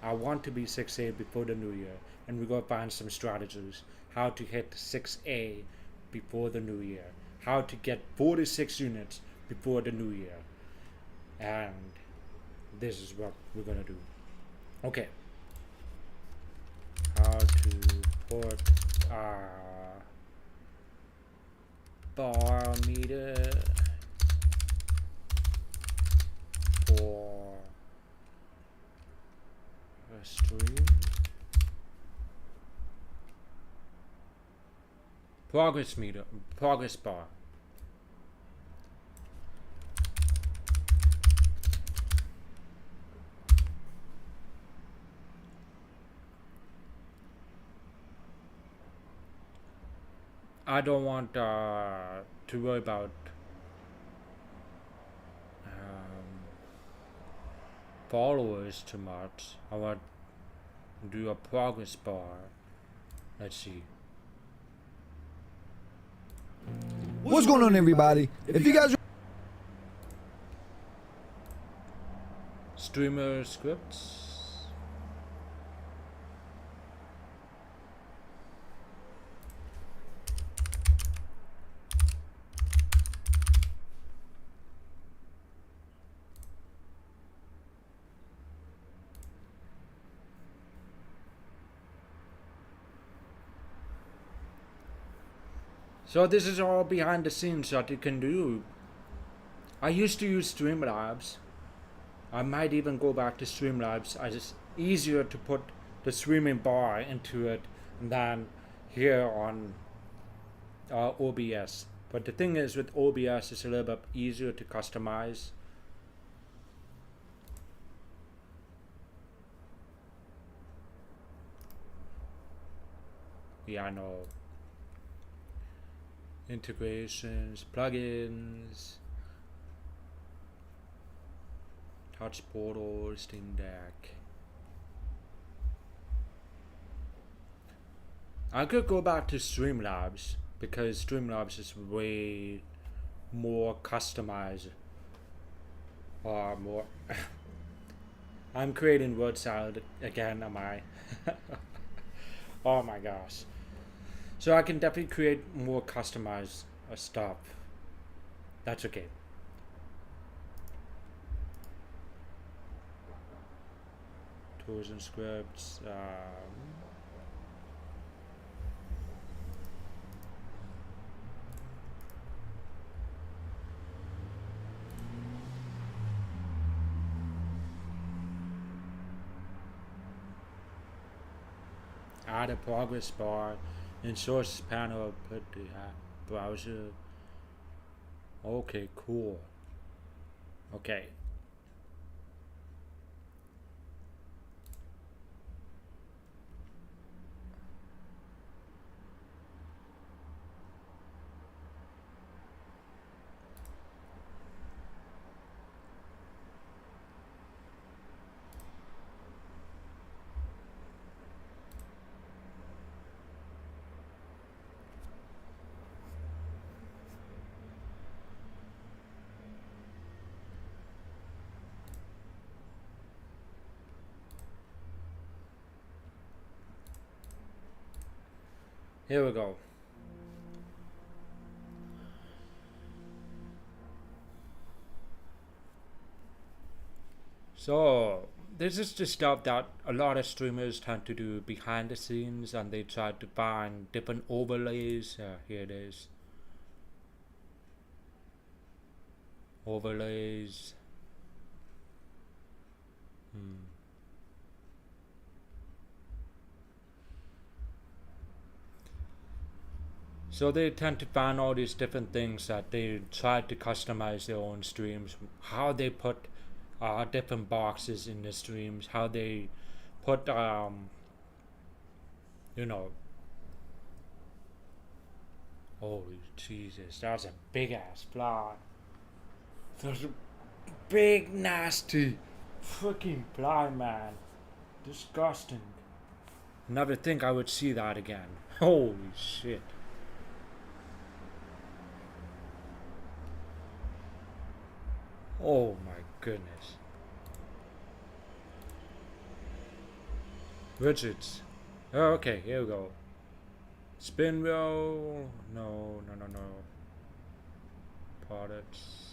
[SPEAKER 1] I want to be 6A before the new year, and we're going to find some strategies how to hit 6A before the new year, how to get 46 units before the new year. And this is what we're going to do. Okay. How to put bar meter for a stream. Progress meter, progress bar. I don't want to worry about followers too much. I want to do a progress bar. Let's see.
[SPEAKER 3] What's going on, everybody? If you guys
[SPEAKER 1] Streamer scripts. So this is all behind the scenes that you can do. I used to use Streamlabs. I might even go back to Streamlabs. It's easier to put the streaming bar into it than here on OBS. But the thing is, with OBS, it's a little bit easier to customize. Yeah, I know. Integrations, plugins, Touch Portal, Steam Deck. I could go back to Streamlabs because Streamlabs is way more customized. Or more. I'm creating word salad again, am I? Oh my gosh. So I can definitely create more customized stuff. That's okay. tools and scripts. Add a progress bar in source panel. Put the browser. Okay, cool. Okay. Here we go. So this is the stuff that a lot of streamers tend to do behind the scenes, and they try to find different overlays. Here it is. Overlays. So they tend to find all these different things that they try to customize their own streams. How they put different boxes in the streams. How they put you know. Holy Jesus, that's a big ass fly. There's a big nasty freaking fly, man. Disgusting. Never think I would see that again. Holy shit. Oh my goodness. Widgets. Oh, okay, here we go. Spin wheel. No. Products.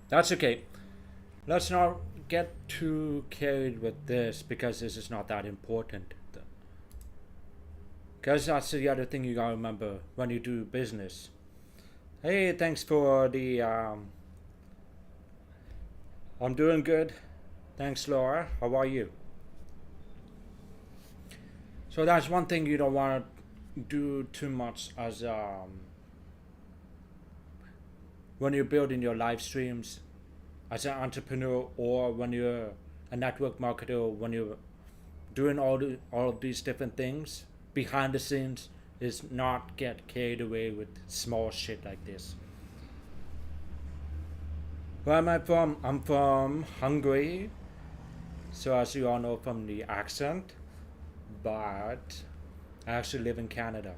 [SPEAKER 1] That's okay. Let's not get too carried with this because this is not that important. Because that's the other thing you gotta remember when you do business. Hey, thanks for the. I'm doing good. Thanks, Laura. How are you? So that's one thing you don't want to do too much as when you're building your live streams as an entrepreneur, or when you're a network marketer, when you're doing all of these different things behind the scenes, is not get carried away with small shit like this. Where am I from? I'm from Hungary, so as you all know from the accent, but I actually live in Canada.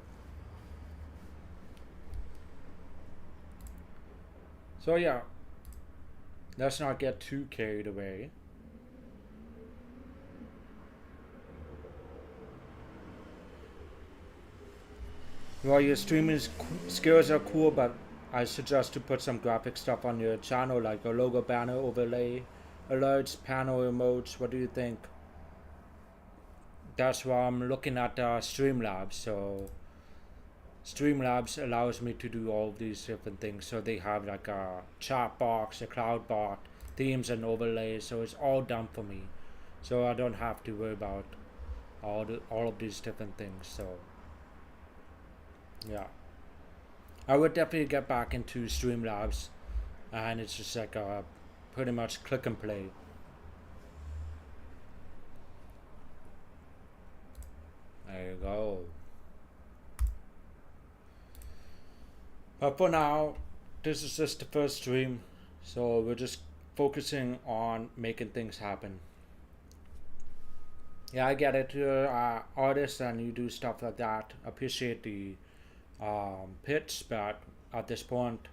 [SPEAKER 1] So yeah, let's not get too carried away. Well, your streaming skills are cool, but I suggest to put some graphic stuff on your channel, like a logo banner overlay, alerts, panel emotes. What do you think? That's why I'm looking at Streamlabs. So Streamlabs allows me to do all these different things. So they have like a chat box, a cloud bot, themes and overlays. So it's all done for me. So I don't have to worry about all of these different things. So yeah, I would definitely get back into Streamlabs, and it's just like pretty much click and play. There you go. But for now, this is just the first stream, so we're just focusing on making things happen. Yeah, I get it. You're an artist and you do stuff like that. Appreciate the pitch, but at this point,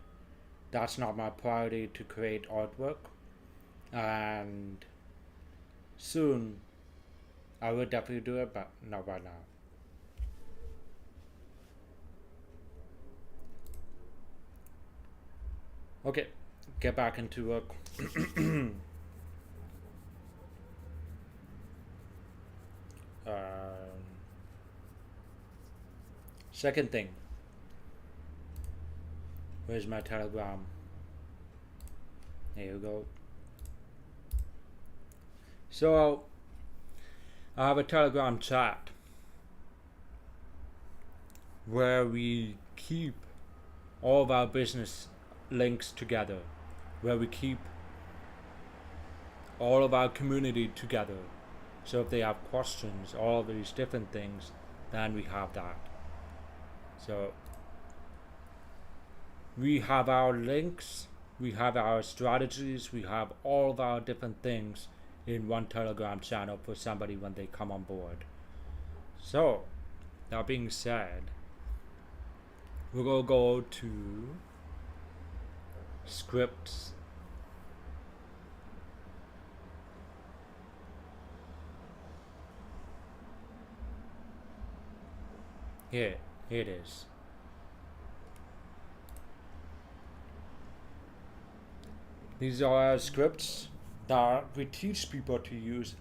[SPEAKER 1] that's not my priority to create artwork. and soon I will definitely do it, but not right now. Okay, get back into work. Second thing, where's my Telegram? There you go. So I have a Telegram chat where we keep all of our business links together, where we keep all of our community together. So if they have questions, all of these different things, then we have that. So we have our links, we have our strategies, we have all of our different things in one Telegram channel for somebody when they come on board. So that being said, we're gonna go to scripts. Here it is. These are our scripts that we teach people to use.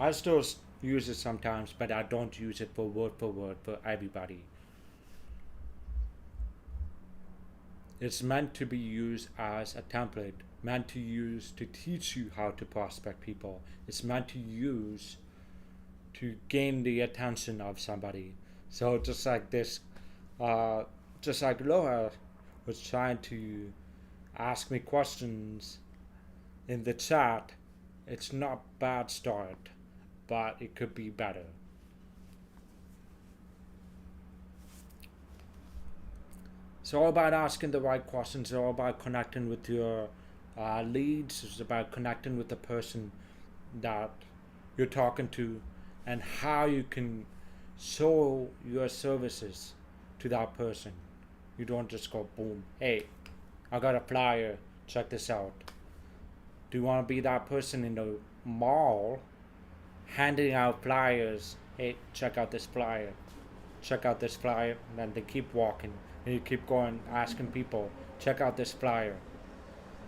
[SPEAKER 1] I still use it sometimes, but I don't use it for word for everybody. It's meant to be used as a template, meant to use to teach you how to prospect people. It's meant to use to gain the attention of somebody. So just like this, just like Laura was trying to ask me questions in the chat, it's not bad start, but it could be better. It's all about asking the right questions. It's all about connecting with your leads. It's about connecting with the person that you're talking to and how you can show your services to that person. You don't just go boom, hey, I got a flyer, check this out. Do you want to be that person in the mall handing out flyers? Hey, check out this flyer, check out this flyer. And then they keep walking and you keep going, asking people, check out this flyer.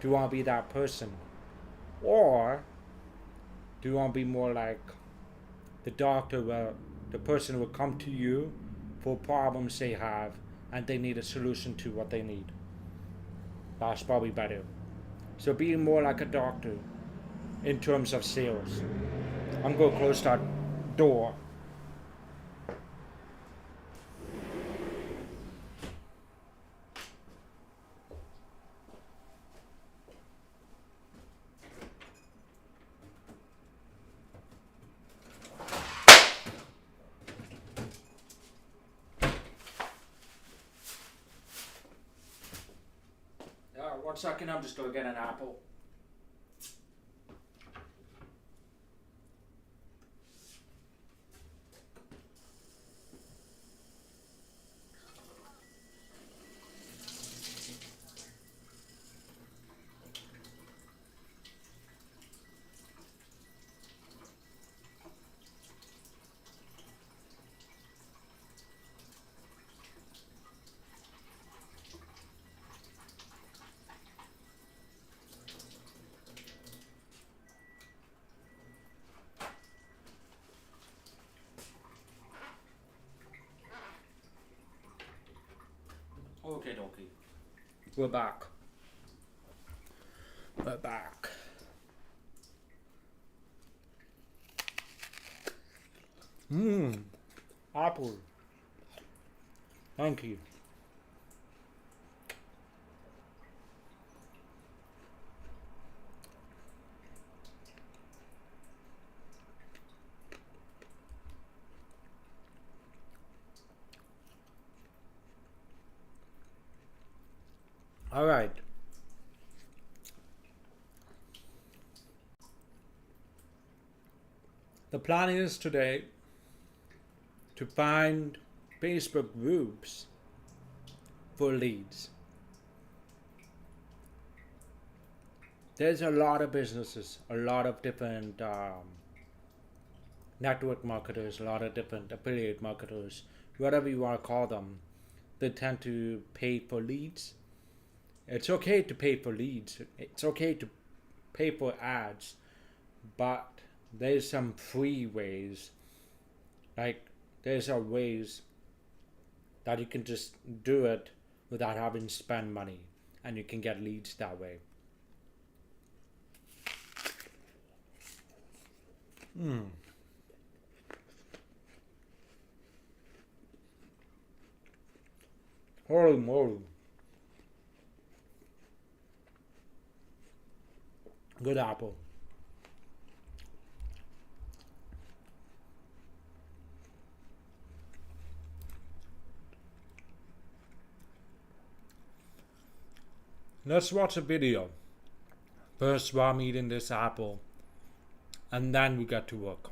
[SPEAKER 1] Do you want to be that person? Or do you want to be more like the doctor, where the person will come to you for problems they have and they need a solution to what they need? That's probably better. So being more like a doctor in terms of sales. I'm going to close that door. One second, I'm just going to get an apple. Okay, dokie. We're back. We're back. Apple. Thank you. All right. The plan is today to find Facebook groups for leads. there's a lot of businesses, a lot of different network marketers, a lot of different affiliate marketers, whatever you want to call them. They tend to pay for leads. It's okay to pay for leads. It's okay to pay for ads, but there's some free ways. Like there's a ways that you can just do it without having to spend money, and you can get leads that way. Holy moly. Good apple. Let's watch a video. First while I'm eating this apple, and then we get to work.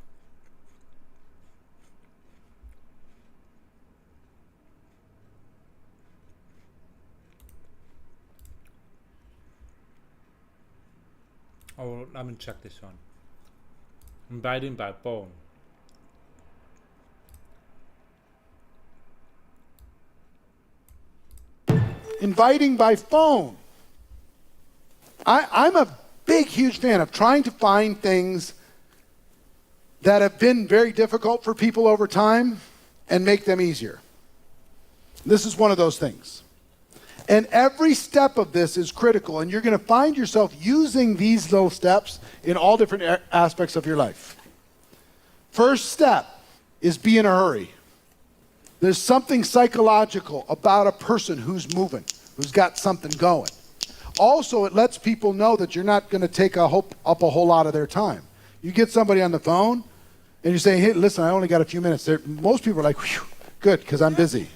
[SPEAKER 1] Oh, let me check this one. Inviting by phone.
[SPEAKER 4] Inviting by phone. I'm a big, huge fan of trying to find things that have been very difficult for people over time and make them easier. This is one of those things. And every step of this is critical, and you're going to find yourself using these little steps in all different aspects of your life. First step is be in a hurry. There's something psychological about a person who's moving, who's got something going. Also, it lets people know that you're not going to take up a whole lot of their time. You get somebody on the phone, and you say, hey, listen, I only got a few minutes. Most people are like, whew, good, because I'm busy.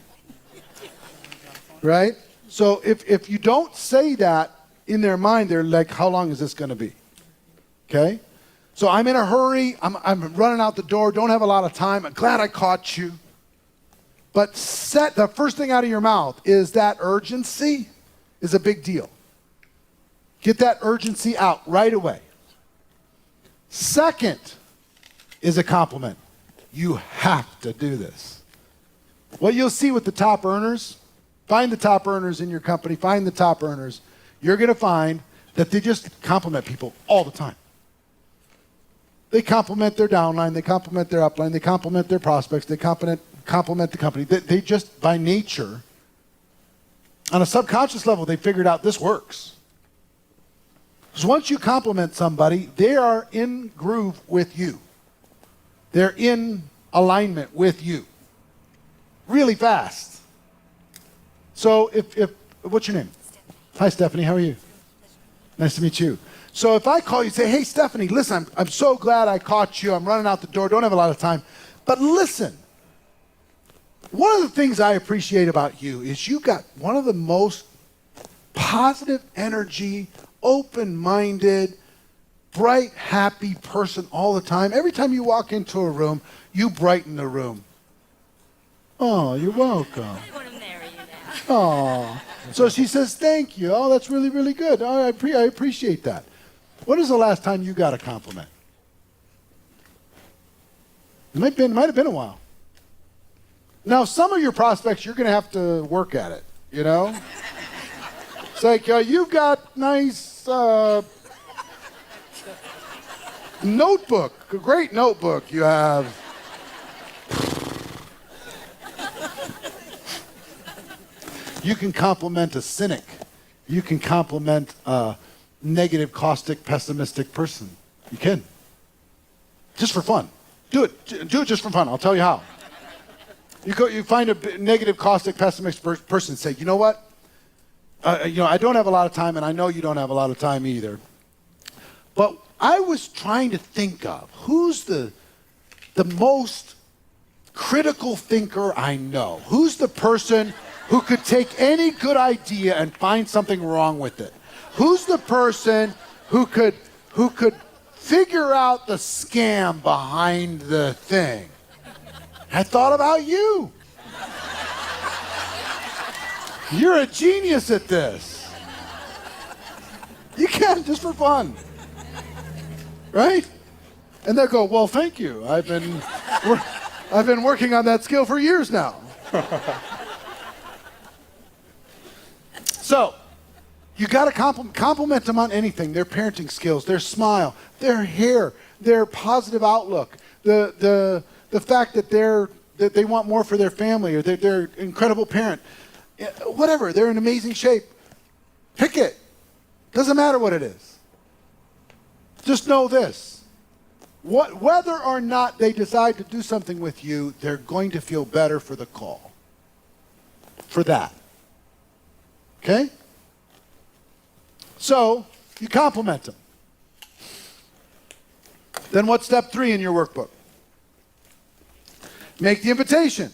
[SPEAKER 4] Right? So if you don't say that in their mind, they're like, how long is this going to be? Okay? So I'm in a hurry. I'm running out the door. Don't have a lot of time. I'm glad I caught you. But the first thing out of your mouth is that urgency is a big deal. Get that urgency out right away. Second is a compliment. You have to do this. What you'll see with the top earners, find the top earners in your company, find the top earners. You're going to find that they just compliment people all the time. They compliment their downline, they compliment their upline, they compliment their prospects, they compliment the company. They just, by nature, on a subconscious level, they figured out this works. Because once you compliment somebody, they are in groove with you. They're in alignment with you. Really fast. So if what's your name? Hi, Stephanie. How are you? Nice to meet you. So if I call you and say, hey, Stephanie, listen, I'm so glad I caught you. I'm running out the door. Don't have a lot of time. But listen, one of the things I appreciate about you is you got one of the most positive energy, open-minded, bright, happy person all the time. Every time you walk into a room, you brighten the room. Oh, you're welcome.
[SPEAKER 5] I want to marry you now.
[SPEAKER 4] Oh. So she says, thank you. Oh, that's really, really good. Oh, I appreciate that. When is the last time you got a compliment? It might have been a while. Now, some of your prospects, you're going to have to work at it, you know? It's like, you've got nice notebook, a great notebook you have. You can compliment a cynic. You can compliment a negative, caustic, pessimistic person. You can. Just for fun. Do it just for fun. I'll tell you how. You find a negative, caustic, pessimistic person and say, you know what? I don't have a lot of time, and I know you don't have a lot of time either. But I was trying to think of who's the most critical thinker I know. Who's the person who could take any good idea and find something wrong with it? Who's the person who could figure out the scam behind the thing? I thought about you. You're a genius at this. You can, just for fun. Right? And they'll go, well, thank you. I've been working on that skill for years now. So, you got to compliment them on anything. Their parenting skills, their smile, their hair, their positive outlook, the fact that they want more for their family, or they're an incredible parent. Whatever, they're in amazing shape. Pick it. Doesn't matter what it is. Just know this. Whether or not they decide to do something with you, they're going to feel better for the call. For that. Okay? So, you compliment them. Then what's step 3 in your workbook? Make the invitation.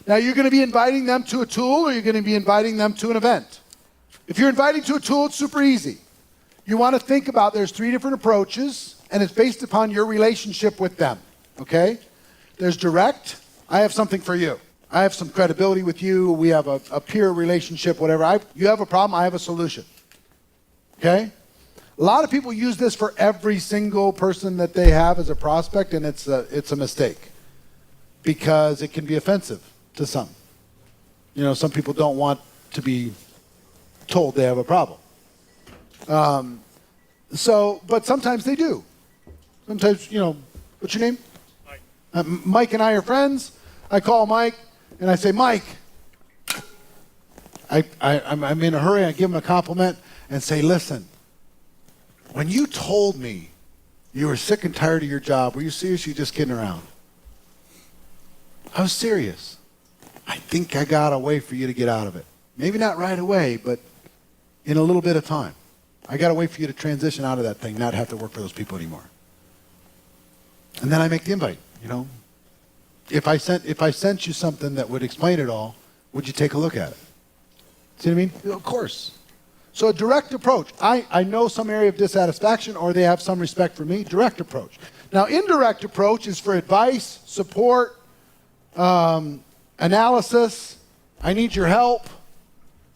[SPEAKER 4] Now, you're going to be inviting them to a tool, or you're going to be inviting them to an event. If you're inviting to a tool, it's super easy. You want to think about there's 3 different approaches, and it's based upon your relationship with them. Okay? There's direct. I have something for you. I have some credibility with you. We have a peer relationship, whatever. You have a problem, I have a solution. Okay? A lot of people use this for every single person that they have as a prospect, and it's a mistake because it can be offensive to some. You know, some people don't want to be told they have a problem. But sometimes they do. Sometimes, you know, what's your name? Mike. Mike and I are friends. I call Mike and I say, Mike, I'm in a hurry. I give him a compliment and say, listen, when you told me you were sick and tired of your job, were you serious? Or you just kidding around? I was serious. I think I got a way for you to get out of it. Maybe not right away, but in a little bit of time. I got a way for you to transition out of that thing, not have to work for those people anymore. And then I make the invite, you know. If I sent you something that would explain it all, would you take a look at it? See what I mean? Of course. So a direct approach. I know some area of dissatisfaction, or they have some respect for me. Direct approach. Now, indirect approach is for advice, support, analysis. I need your help.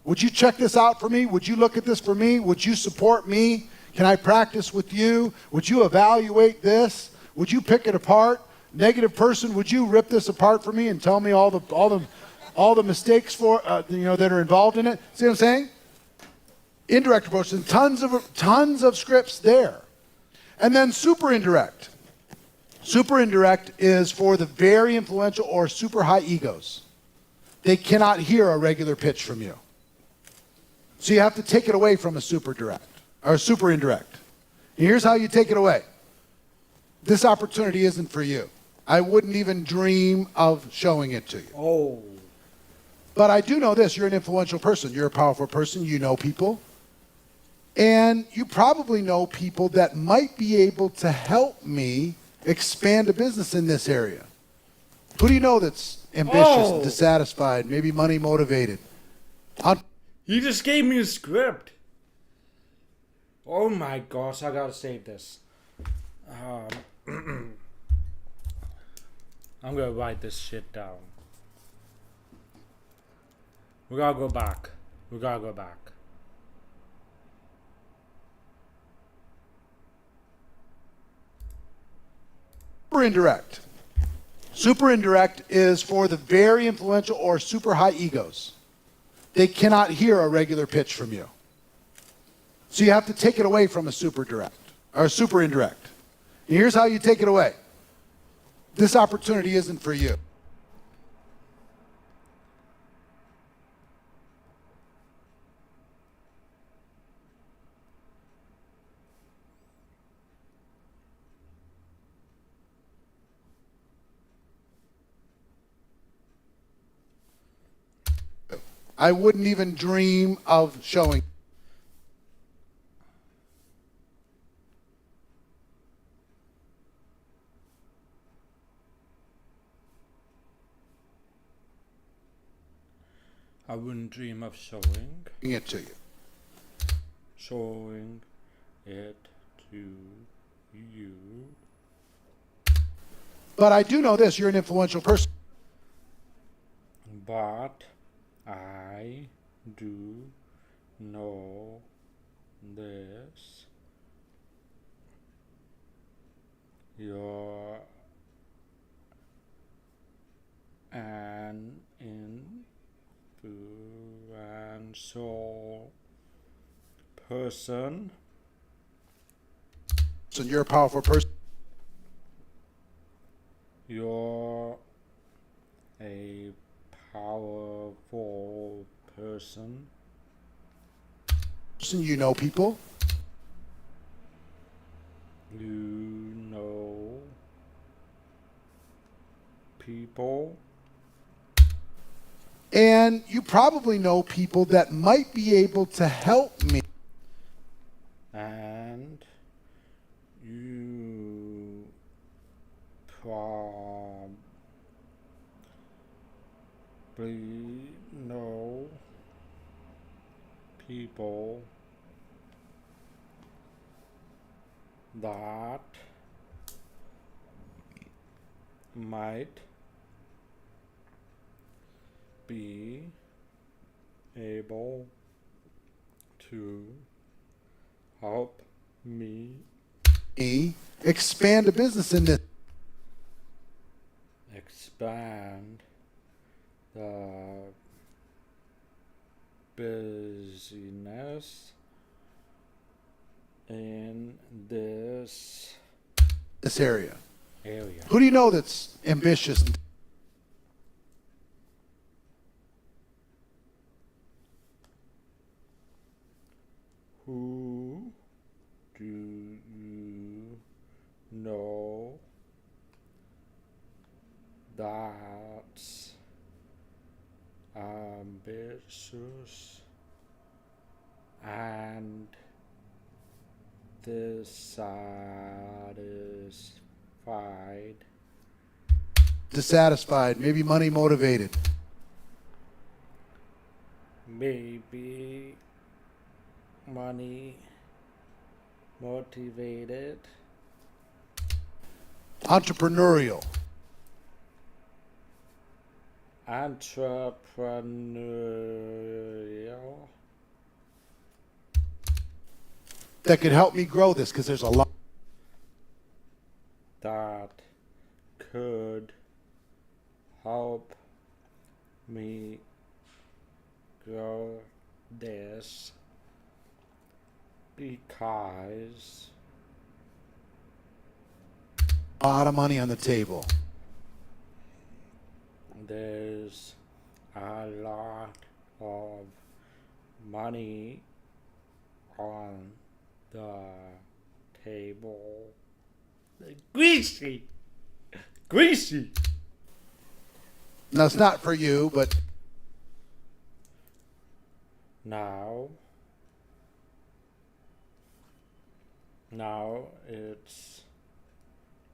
[SPEAKER 4] Would you check this out for me? Would you look at this for me? Would you support me? Can I practice with you? Would you evaluate this? Would you pick it apart? Negative person, would you rip this apart for me and tell me all the mistakes that are involved in it? See what I'm saying? Indirect approach, and tons of scripts there. And then super indirect. Super indirect is for the very influential or super high egos. They cannot hear a regular pitch from you. So you have to take it away from a super direct or super indirect. And here's how you take it away. This opportunity isn't for you. I wouldn't even dream of showing it to you.
[SPEAKER 1] Oh.
[SPEAKER 4] But I do know this. You're an influential person. You're a powerful person. You know people. And you probably know people that might be able to help me expand a business in this area. Who do you know that's ambitious and dissatisfied, maybe money motivated?
[SPEAKER 1] You just gave me a script. Oh my gosh, I gotta save this. I'm gonna write this shit down. We gotta go back.
[SPEAKER 4] Super indirect. Super indirect is for the very influential or super high egos. They cannot hear a regular pitch from you. So you have to take it away from a super direct or super indirect. And here's how you take it away. This opportunity isn't for you. I wouldn't even dream of showing.
[SPEAKER 1] I wouldn't dream of showing
[SPEAKER 4] It to you.
[SPEAKER 1] Showing it to you.
[SPEAKER 4] But I do know this. You're an influential person.
[SPEAKER 1] But I do know this your an influential person.
[SPEAKER 4] So you're a powerful person.
[SPEAKER 1] You're a powerful person.
[SPEAKER 4] You know people.
[SPEAKER 1] You know people.
[SPEAKER 4] And you probably know people that might be able to help me.
[SPEAKER 1] And you probably know people that might be able to help me
[SPEAKER 4] Expand a business in this.
[SPEAKER 1] expand the business in this
[SPEAKER 4] Area.
[SPEAKER 1] area.
[SPEAKER 4] Who do you know that's ambitious?
[SPEAKER 1] Who do you know that's ambitious and
[SPEAKER 4] Dissatisfied, maybe money motivated.
[SPEAKER 1] maybe money motivated,
[SPEAKER 4] Entrepreneurial.
[SPEAKER 1] entrepreneurial,
[SPEAKER 4] That could help me grow this because there's a lot.
[SPEAKER 1] that could help me grow this because
[SPEAKER 4] A lot of money on the table.
[SPEAKER 1] there's a lot of money on the table. Greasy! Greasy!
[SPEAKER 4] Now, it's not for you, but
[SPEAKER 1] Now it's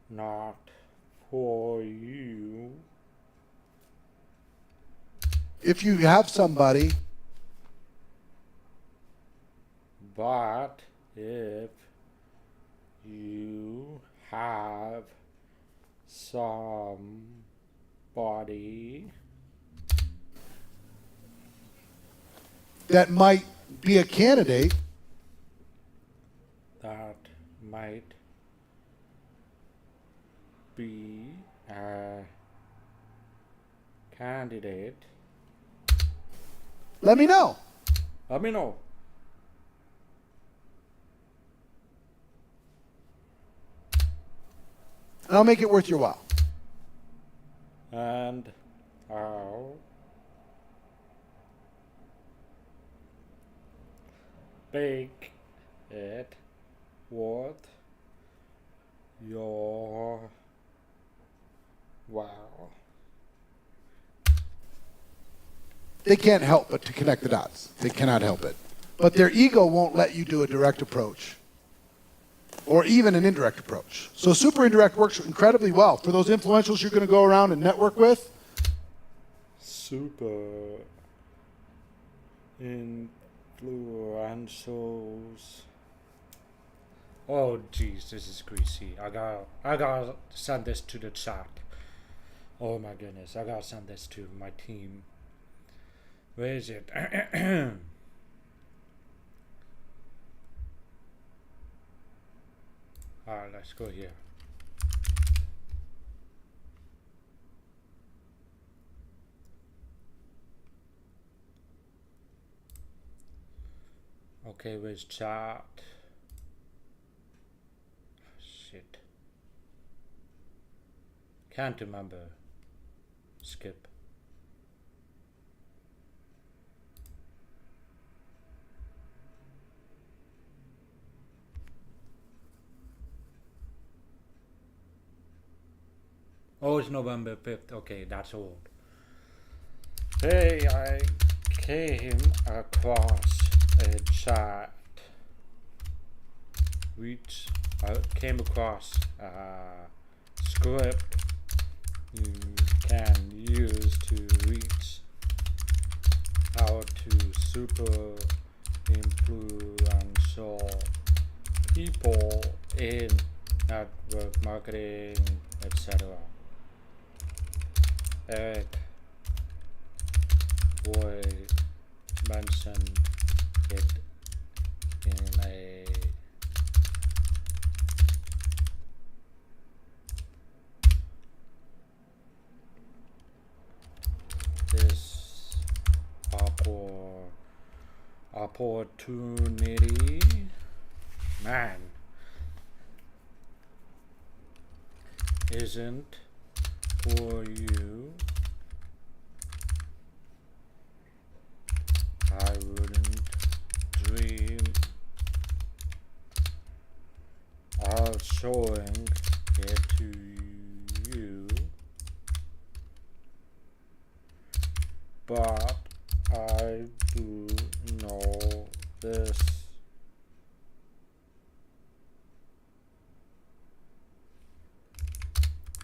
[SPEAKER 1] not for you.
[SPEAKER 4] if you have somebody
[SPEAKER 1] But if you have somebody
[SPEAKER 4] that might be a candidate,
[SPEAKER 1] that might be a candidate,
[SPEAKER 4] let me know.
[SPEAKER 1] let me know.
[SPEAKER 4] And I'll make it worth your while.
[SPEAKER 1] And I'll make it worth your while.
[SPEAKER 4] They can't help but to connect the dots. They cannot help it. But their ego won't let you do a direct approach or even an indirect approach. So super indirect works incredibly well for those influentials you're going to go around and network with.
[SPEAKER 1] Super influentials. Oh jeez, this is greasy. I gotta send this to the chat. Oh my goodness, I gotta send this to my team. Where is it? Alright, let's go here. Okay, where's chat? Shit. Can't remember. Skip. Oh, it's November 5th. Okay, that's old. Hey, I came across a chat. Which I came across a script you can use to reach out to super influential people in network marketing, etc. Eric Boyd mentioned it in a this opportunity, man, isn't for you. I wouldn't dream of showing it to you, but I do know this.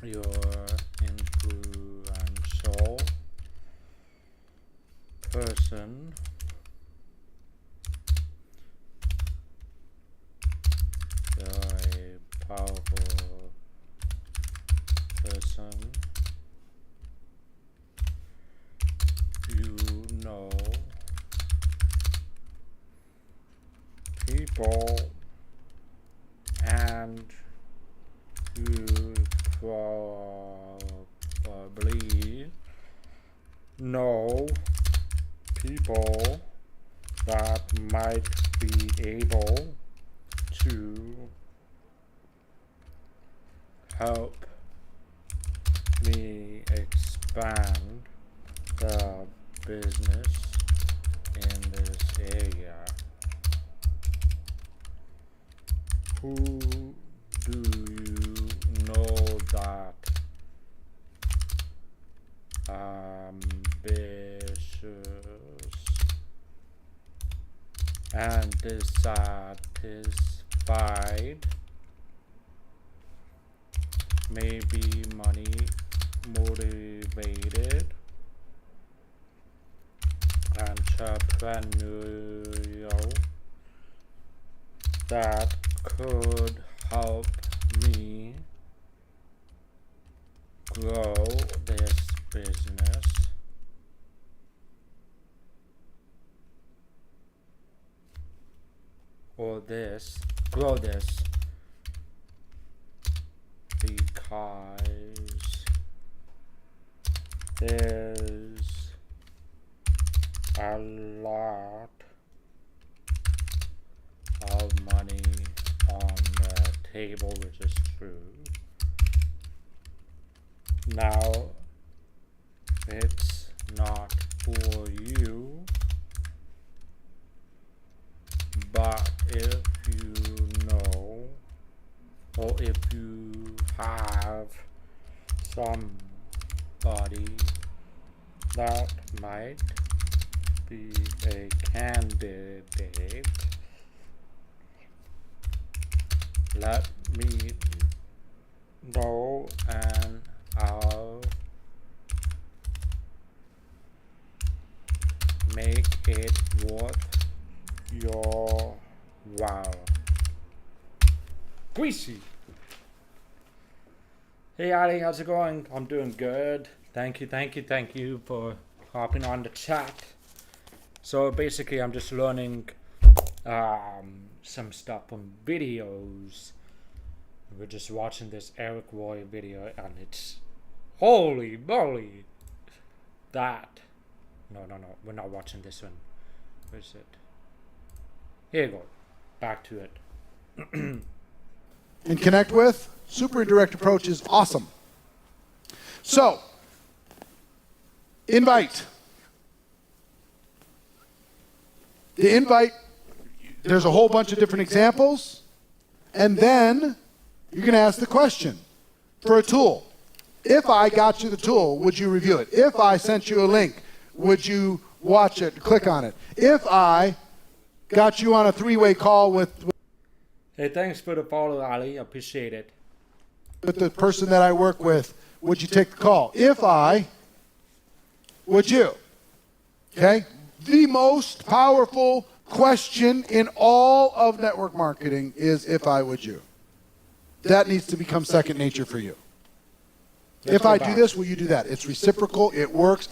[SPEAKER 1] You're influential person. You're a powerful person. You know people, and you probably know people that might be able to help me expand the business in this area. Who do you know that ambitious and dissatisfied, maybe money motivated, entrepreneurial, that could help me grow this business? Or grow this, because there's a lot of money on the table, which is true. Now, it's not for you, but if you know, or if you have somebody that might be a candidate, let me know and I'll make it worth your while. Greasy! Hey Ali, how's it going? I'm doing good. Thank you for hopping on the chat. So basically I'm just learning some stuff from videos We're just watching this Eric Roy video and it's holy moly. That. No, we're not watching this one. Where's it? Here you go. Back to it.
[SPEAKER 4] And connect with. Super indirect approach is awesome. So, invite. The invite, there's a whole bunch of different examples. And then you're going to ask the question for a tool. If I got you the tool, would you review it? If I sent you a link, would you watch it, click on it? If I got you on a three-way call with
[SPEAKER 1] Hey, thanks for the follow, Ali. Appreciate it.
[SPEAKER 4] the person that I work with, would you take the call? If I, would you? Okay? The most powerful question in all of network marketing is if I, would you? That needs to become second nature for you. If I do this, will you do that? It's reciprocal. It works.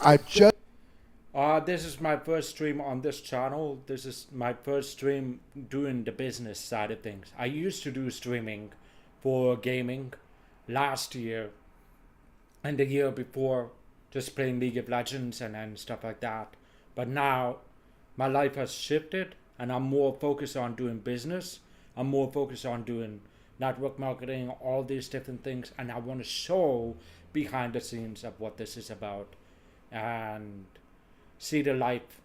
[SPEAKER 1] This is my first stream on this channel. This is my first stream doing the business side of things. I used to do streaming for gaming last year and the year before, just playing League of Legends and stuff like that. But now my life has shifted and I'm more focused on doing business. I'm more focused on doing network marketing, all these different things. And I want to show behind the scenes of what this is about and see the life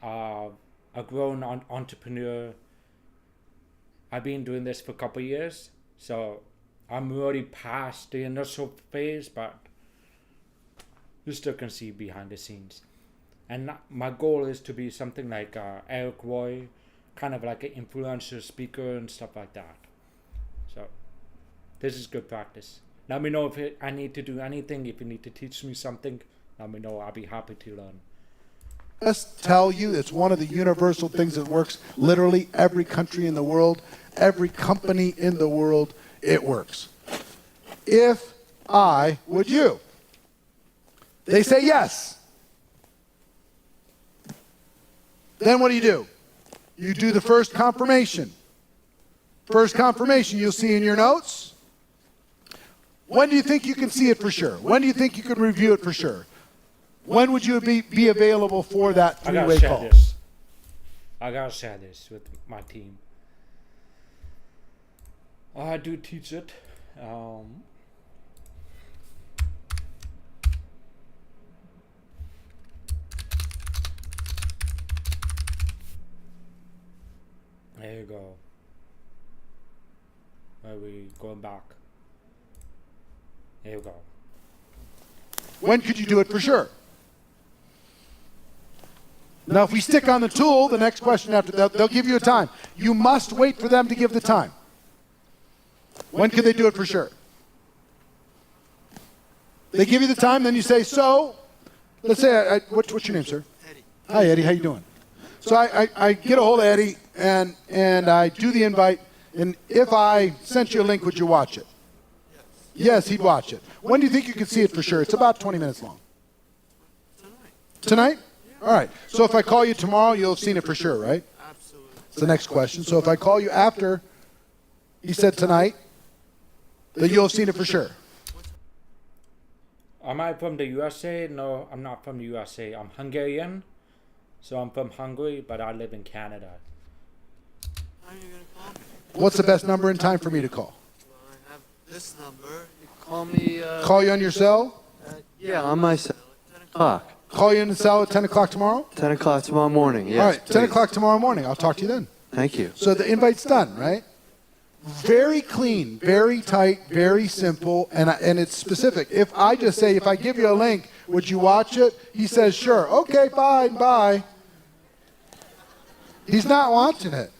[SPEAKER 1] of a grown entrepreneur. I've been doing this for a couple of years, so I'm already past the initial phase, but you still can see behind the scenes. And my goal is to be something like Eric Roy, kind of like an influencer speaker and stuff like that. So this is good practice. Let me know if I need to do anything. If you need to teach me something, let me know. I'll be happy to learn.
[SPEAKER 4] Just tell you it's one of the universal things that works literally every country in the world, every company in the world, it works. If I, would you? They say yes. Then what do? You do the first confirmation. First confirmation you'll see in your notes. When do you think you can see it for sure? When do you think you can review it for sure? When would you be available for that three-way call?
[SPEAKER 1] I gotta share this with my team. I do teach it. There you go. Are we going back? There you go.
[SPEAKER 4] When could you do it for sure? Now, if we stick on the tool, the next question after that, they'll give you a time. You must wait for them to give the time. When could they do it for sure? They give you the time, then you say, so, let's say, what's your name, sir?
[SPEAKER 5] Eddie.
[SPEAKER 4] Hi, Eddie. How you doing? So I get a hold of Eddie, and I do the invite, and if I sent you a link, would you watch it? Yes, he'd watch it. When do you think you could see it for sure? It's about 20 minutes long. Tonight? All right. So if I call you tomorrow, you'll have seen it for sure, right?
[SPEAKER 5] Absolutely.
[SPEAKER 4] That's the next question. So if I call you after he said tonight, then you'll have seen it for sure.
[SPEAKER 1] Am I from the USA? No, I'm not from the USA. I'm Hungarian. So I'm from Hungary, but I live in Canada.
[SPEAKER 5] How are you going to call me?
[SPEAKER 4] What's the best number and time for me to call?
[SPEAKER 5] Well, I have this number. You call me...
[SPEAKER 4] Call you on your cell?
[SPEAKER 5] Yeah, on my cell at 10 o'clock.
[SPEAKER 4] Call you in the cell at 10 o'clock tomorrow?
[SPEAKER 5] 10 o'clock tomorrow morning, yes.
[SPEAKER 4] All right, 10
[SPEAKER 5] please.
[SPEAKER 4] o'clock tomorrow morning. I'll talk to you then.
[SPEAKER 5] Thank you.
[SPEAKER 4] So the invite's done, right? Very clean, very tight, very simple, and it's specific. If I just say, if I give you a link, would you watch it? He says, sure. Okay, fine, bye. He's not watching it.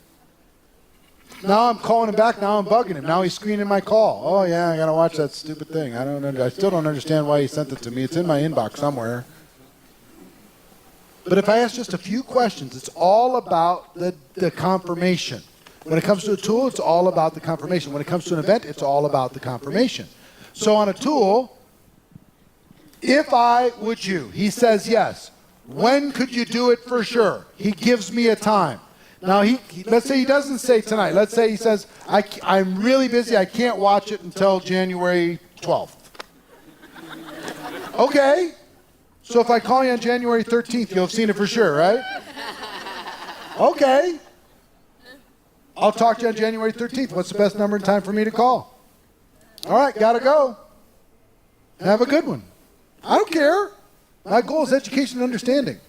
[SPEAKER 4] Now I'm calling him back. Now I'm bugging him. Now he's screening my call. Oh, yeah, I got to watch that stupid thing. I still don't understand why he sent it to me. It's in my inbox somewhere. But if I ask just a few questions, it's all about the confirmation. When it comes to a tool, it's all about the confirmation. When it comes to an event, it's all about the confirmation. So on a tool, if I, would you? He says yes. When could you do it for sure? He gives me a time. Now, let's say he doesn't say tonight. Let's say he says, I'm really busy. I can't watch it until January 12th. Okay. So if I call you on January 13th, you'll have seen it for sure, right? Okay. I'll talk to you on January 13th. What's the best number and time for me to call? All right, gotta go. Have a good one. I don't care. My goal is education and understanding.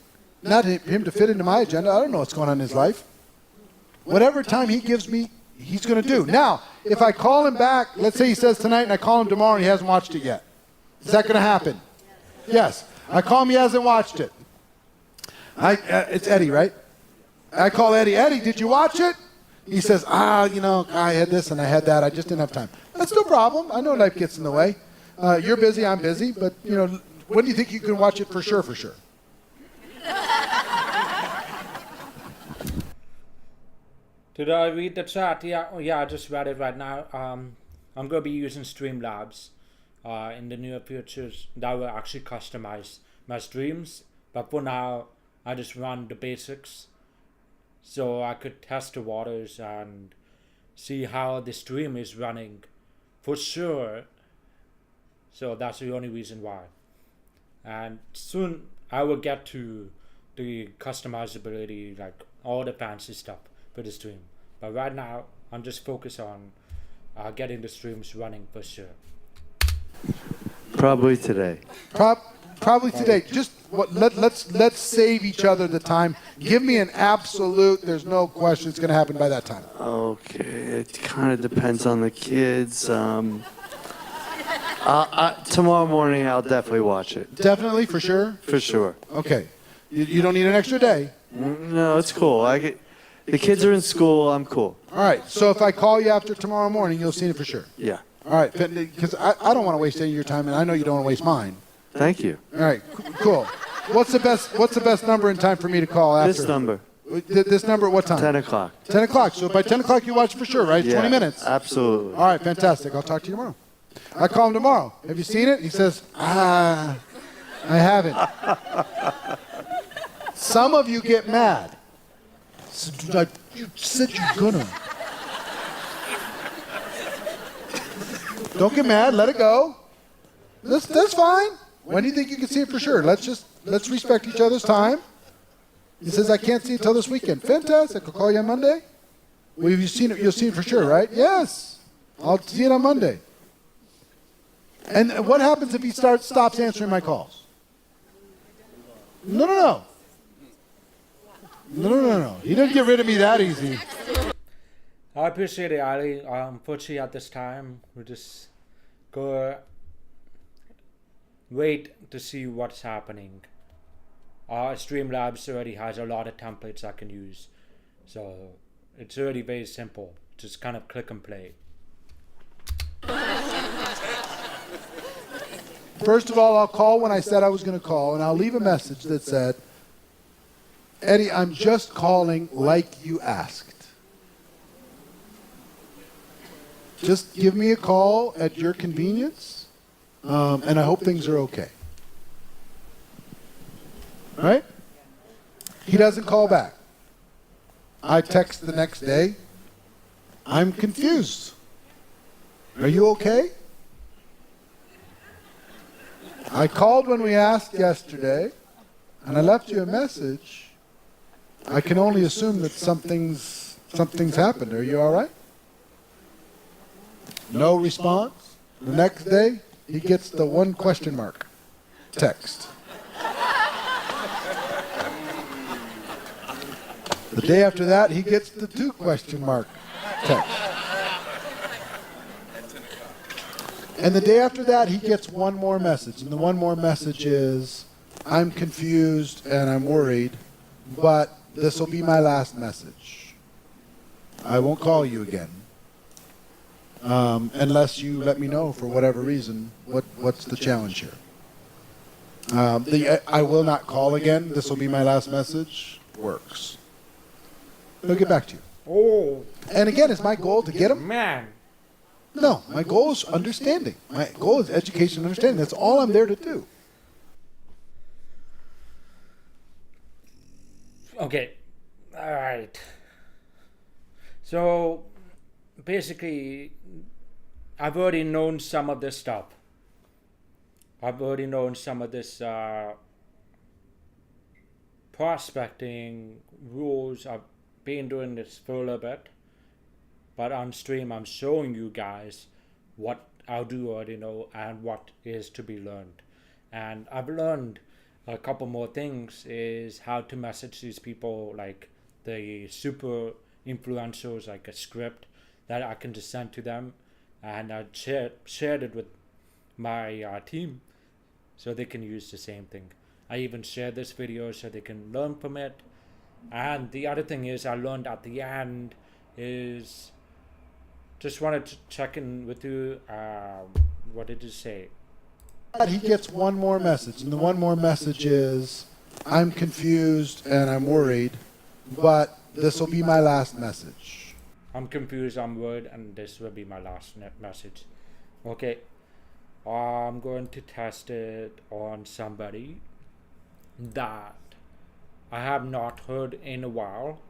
[SPEAKER 4] Not him to fit into my agenda. I don't know what's going on in his life. Whatever time he gives me, he's going to do. Now, if I call him back, let's say he says tonight and I call him tomorrow and he hasn't watched it yet. Is that going to happen? Yes. I call him, he hasn't watched it. It's Eddie, right? I call Eddie. Eddie, did you watch it? He says, I had this and I had that. I just didn't have time. That's no problem. I know life gets in the way. You're busy, I'm busy, but, when do you think you can watch it for sure, for sure?
[SPEAKER 1] Did I read the chat? Yeah, I just read it right now. I'm going to be using Streamlabs in the near future. That will actually customize my streams. But for now, I just run the basics. So I could test the waters and see how the stream is running for sure. So that's the only reason why. And soon I will get to the customizability, like all the fancy stuff for the stream. But right now, I'm just focused on getting the streams running for sure.
[SPEAKER 5] Probably today.
[SPEAKER 4] Probably today. Just let's save each other the time. Give me an absolute. There's no question it's going to happen by that time.
[SPEAKER 5] Okay, it kind of depends on the kids. Tomorrow morning, I'll definitely watch it.
[SPEAKER 4] Definitely, for sure.
[SPEAKER 5] For sure.
[SPEAKER 4] Okay. You don't need an extra day.
[SPEAKER 5] No, it's cool. The kids are in school. I'm cool.
[SPEAKER 4] All right. So if I call you after tomorrow morning, you'll see it for sure.
[SPEAKER 5] Yeah.
[SPEAKER 4] All right. Because I don't want to waste any of your time, and I know you don't want to waste mine.
[SPEAKER 5] Thank you.
[SPEAKER 4] All right. Cool. What's the best number and time for me to call after?
[SPEAKER 5] This number.
[SPEAKER 4] This number at what time?
[SPEAKER 5] 10 o'clock.
[SPEAKER 4] 10 o'clock. So by 10 o'clock you watch for sure, right?
[SPEAKER 5] Yeah,
[SPEAKER 4] 20 minutes.
[SPEAKER 5] Absolutely.
[SPEAKER 4] All right. Fantastic. I'll talk to you tomorrow. I call him tomorrow. Have you seen it? He says, I haven't. Some of you get mad. You said you're gonna. Don't get mad. Let it go. That's fine. When do you think you can see it for sure? Let's respect each other's time. He says, I can't see it till this weekend. Fantastic. I'll call you on Monday. Well, have you seen it? You'll see it for sure, right? Yes. I'll see it on Monday. And what happens if he stops answering my calls? No. He doesn't get rid of me that easy.
[SPEAKER 1] I appreciate it, Ali. Unfortunately, at this time, we just go wait to see what's happening. Streamlabs already has a lot of templates I can use. So it's already very simple. Just kind of click and play.
[SPEAKER 4] First of all, I'll call when I said I was going to call, and I'll leave a message that said, Eddie, I'm just calling like you asked. Just give me a call at your convenience, and I hope things are okay. Right? He doesn't call back. I text the next day. I'm confused. Are you okay? I called when we asked yesterday, and I left you a message. I can only assume that something's happened. Are you all right? No response. The next day, he gets the one question mark text. The day after that, he gets the 2 question mark text. And the day after that, he gets one more message. And the one more message is, I'm confused and I'm worried, but this will be my last message. I won't call you again. Unless you let me know for whatever reason what's the challenge here. I will not call again. This will be my last message. Works. He'll get back to you.
[SPEAKER 1] Oh.
[SPEAKER 4] And again, it's my goal to get him.
[SPEAKER 1] Man.
[SPEAKER 4] No, my goal is understanding. My goal is education and understanding. That's all I'm there to do.
[SPEAKER 1] Okay. All right. So basically, I've already known some of this stuff. I've already known some of this prospecting rules. I've been doing this for a little bit, but on stream I'm showing you guys what I do already know and what is to be learned. And I've learned a couple more things, is how to message these people, like the super influencers, like a script that I can just send to them, and I shared it with my team so they can use the same thing. I even share this video so they can learn from it. And the other thing is I learned at the end is, just wanted to check in with you. What did you say?
[SPEAKER 4] He gets one more message, and the one more message is, I'm confused and I'm worried, but this will be my last message.
[SPEAKER 1] I'm confused, I'm worried, and this will be my last message. Okay, I'm going to test it on somebody that I have not heard in a while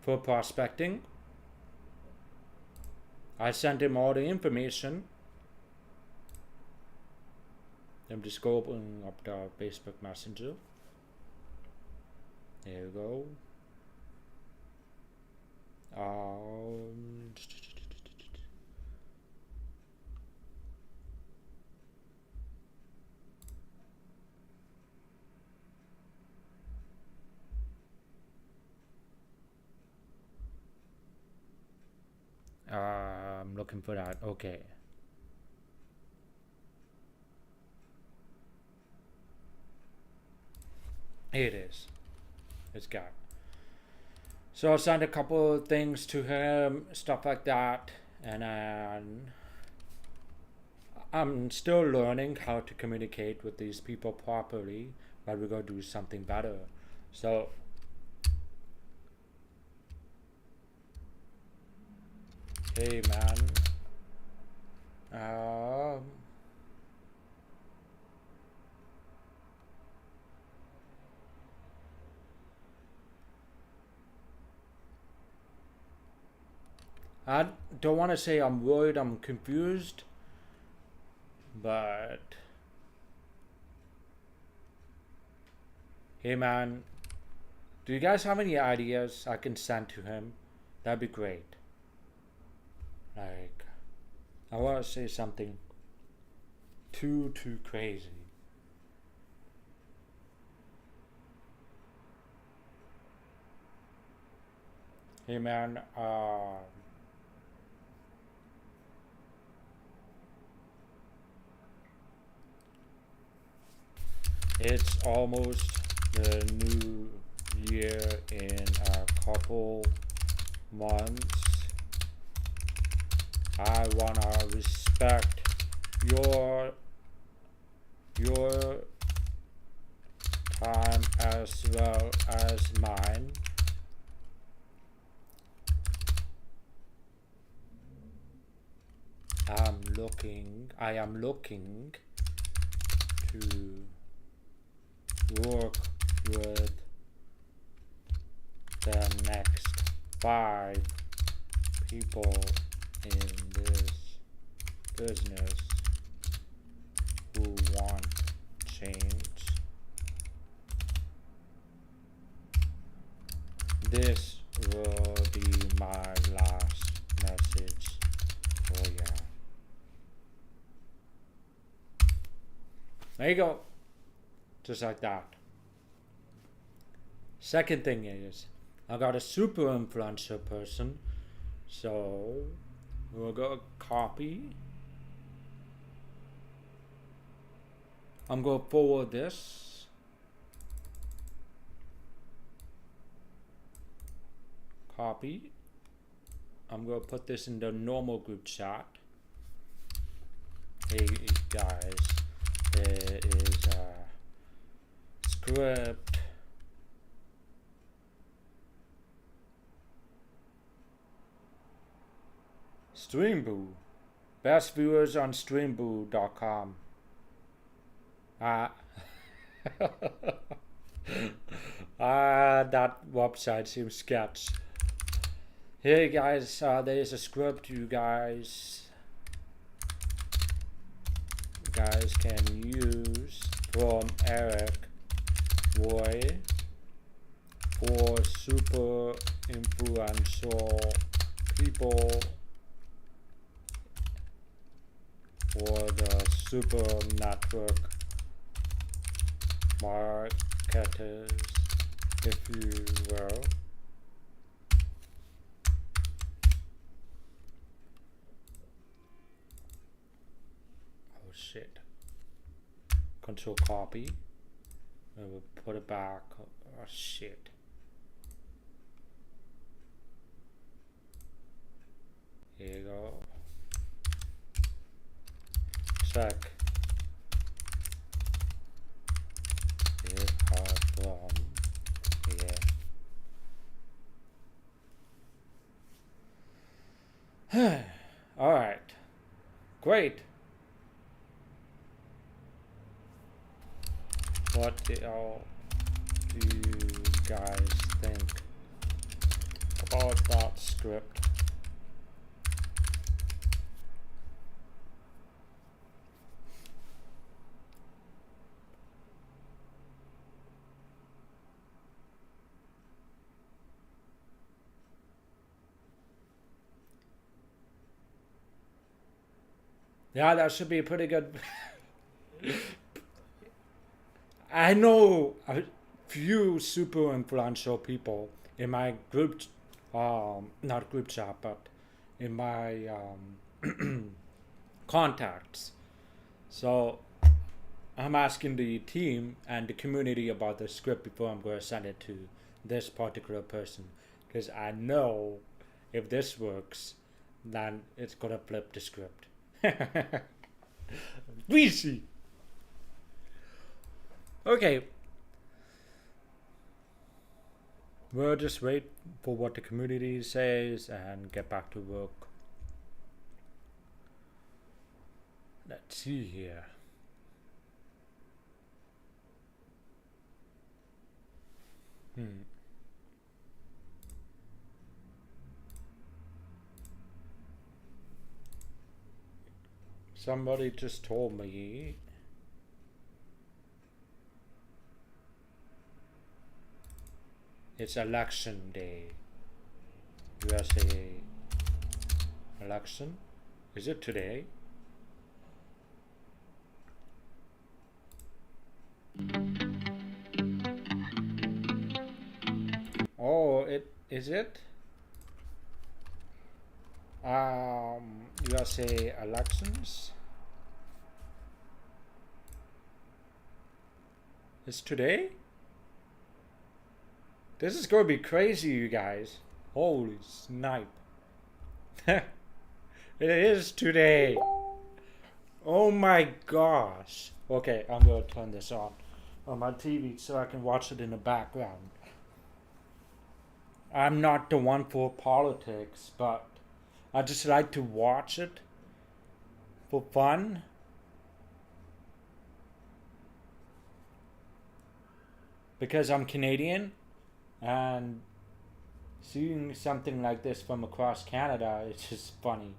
[SPEAKER 1] for prospecting. I sent him all the information. I'm just go open up the Facebook Messenger. There you go. I'm looking for that. Okay. Here it is. It's got. So I sent a couple of things to him, stuff like that, and I'm still learning how to communicate with these people properly, but we're gonna do something better. So hey man, I don't want to say I'm worried, I'm confused, but hey man, do you guys have any ideas I can send to him? That'd be great. Like, I want to say something too crazy. Hey man, it's almost the new year in a couple months. I wanna respect your time as well as mine. I am looking to work with the next 5 people in this business who want change. This will be my last message for you. There you go. Just like that. Second thing is, I got a super influencer person, so we'll go copy. I'm going to forward this. Copy. I'm going to put this in the normal group chat. Hey guys, there is a script. Streamboo. Best viewers on streamboo.com. That website seems sketch. Hey guys, there is a script you guys can use from Eric Roy for super influential people for the super network marketers, if you will. Oh shit. Control copy. And we'll put it back. Oh shit. Here you go. Check it out from here. Alright. Great. What do you guys think about that script? Yeah, that should be pretty good. I know a few super influential people in my group, not group chat, but in my contacts. So I'm asking the team and the community about the script before I'm going to send it to this particular person, because I know if this works, then it's going to flip the script. We see. Okay. We'll just wait for what the community says and get back to work. Let's see here. Somebody just told me it's election day. USA election? Is it today? Oh, is it? USA elections? It's today? This is gonna be crazy, you guys. Holy snipe. It is today. Oh my gosh. Okay, I'm gonna turn this on my TV so I can watch it in the background. I'm not the one for politics, but I just like to watch it for fun. Because I'm Canadian, and seeing something like this from across Canada, it's just funny.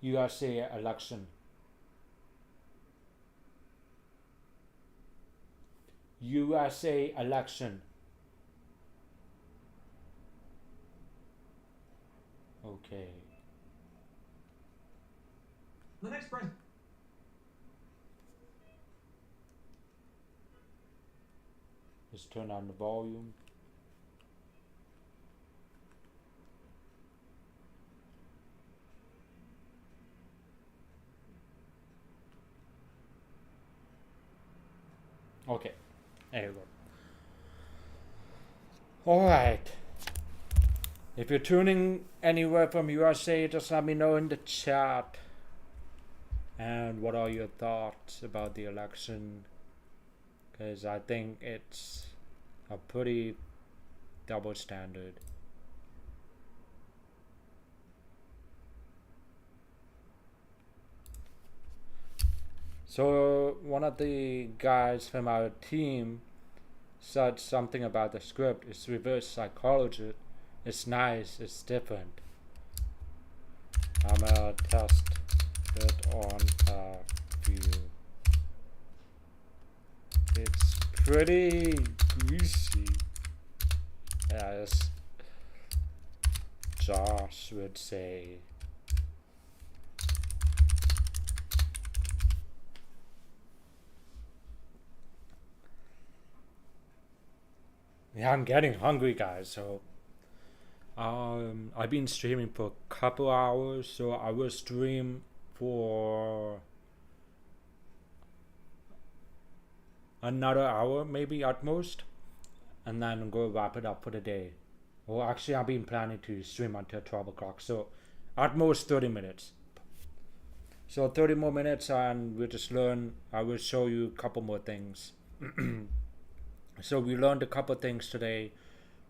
[SPEAKER 1] USA election. USA election. Okay.
[SPEAKER 6] The next president.
[SPEAKER 1] Just turn on the volume. Okay, there you go. Alright. If you're tuning anywhere from USA, just let me know in the chat. And what are your thoughts about the election? Because I think it's a pretty double standard. So one of the guys from our team said something about the script. It's reverse psychology. It's nice. It's different. I'm gonna test it on a few. It's pretty greasy, as Josh would say. Yeah, I'm getting hungry, guys. So, I've been streaming for a couple hours. So I will stream for another hour, maybe at most, and then go wrap it up for the day. Well, actually, I've been planning to stream until 12 o'clock. So, at most 30 minutes. So 30 more minutes, and we'll just learn. I will show you a couple more things. So we learned a couple things today.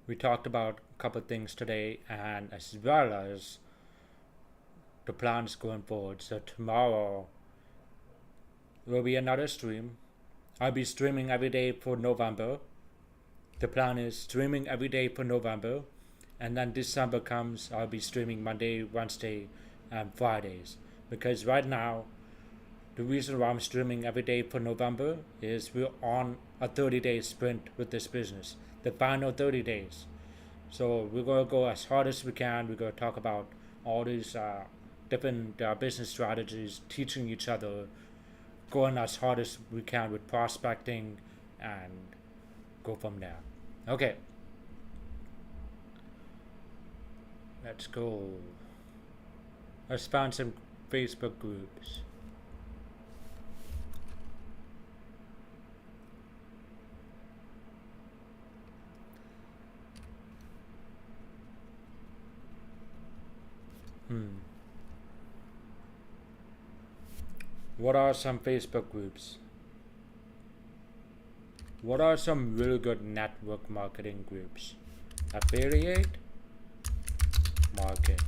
[SPEAKER 1] We talked about a couple things today, and as well as the plans going forward. So tomorrow will be another stream. I'll be streaming every day for November. The plan is streaming every day for November, and then December comes, I'll be streaming Monday, Wednesday, and Fridays. Because right now, the reason why I'm streaming every day for November is we're on a 30-day sprint with this business, the final 30 days. So we're going to go as hard as we can. We're going to talk about all these different business strategies, teaching each other, going as hard as we can with prospecting, and go from there. Okay. Let's go. Let's find some Facebook groups. What are some Facebook groups? What are some really good network marketing groups? Affiliate Market.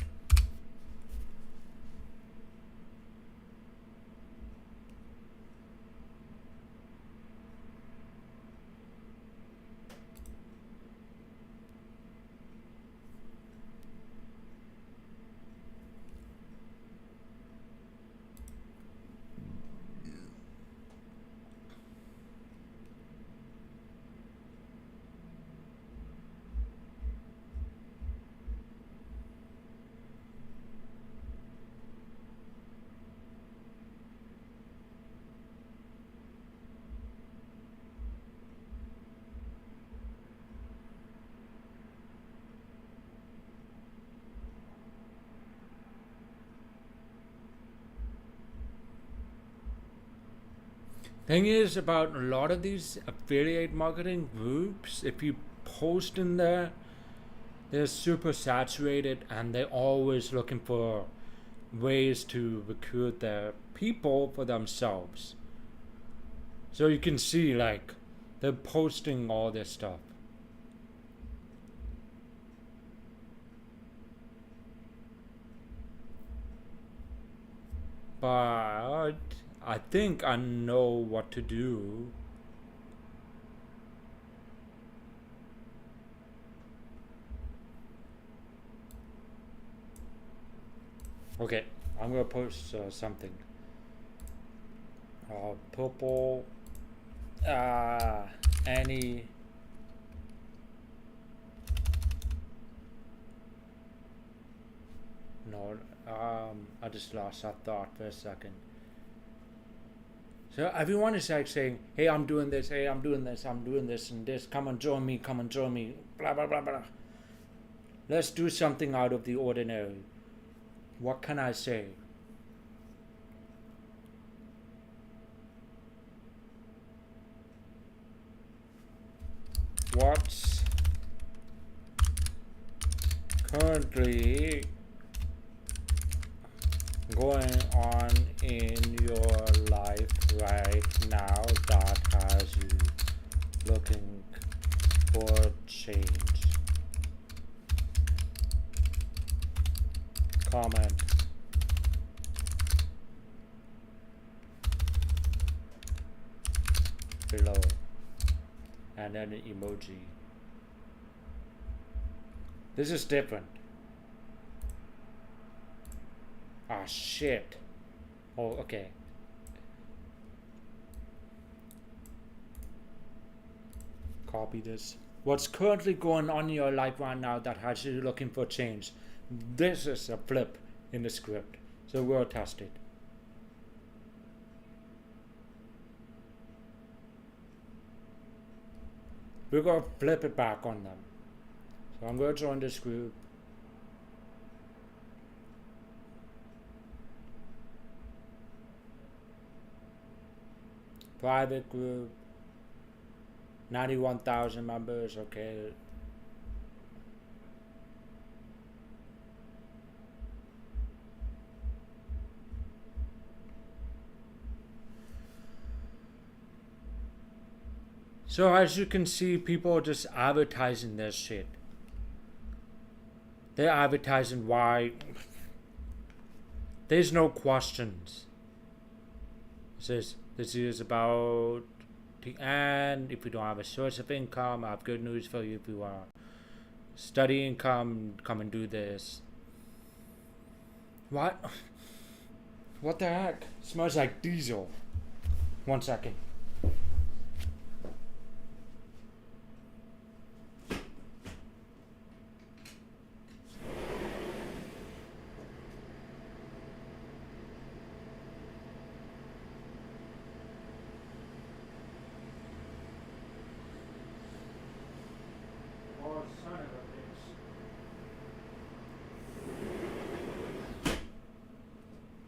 [SPEAKER 1] Thing is about a lot of these affiliate marketing groups, if you post in there, they're super saturated and they're always looking for ways to recruit their people for themselves. So you can see like they're posting all this stuff. But I think I know what to do. Okay, I'm gonna post something. Purple. Any. No. I just lost that thought for a second. So everyone is like saying, hey, I'm doing this, hey, I'm doing this, I'm doing this and this, come and join me, blah, blah, blah, blah. Let's do something out of the ordinary. What can I say? What's currently going on in your life right now that has you looking for change? Comment below and then an emoji. This is different. Ah, shit. Oh, okay. Copy this. What's currently going on in your life right now that has you looking for change? This is a flip in the script. So we'll test it. We're going to flip it back on them. So I'm going to join this group. Private group. 91,000 members. Okay. So as you can see, people are just advertising their shit. They're advertising why. There's no questions. It says this is about the end. If you don't have a source of income, I have good news for you. If you are studying, come and do this. What? What the heck? Smells like diesel. 1 second.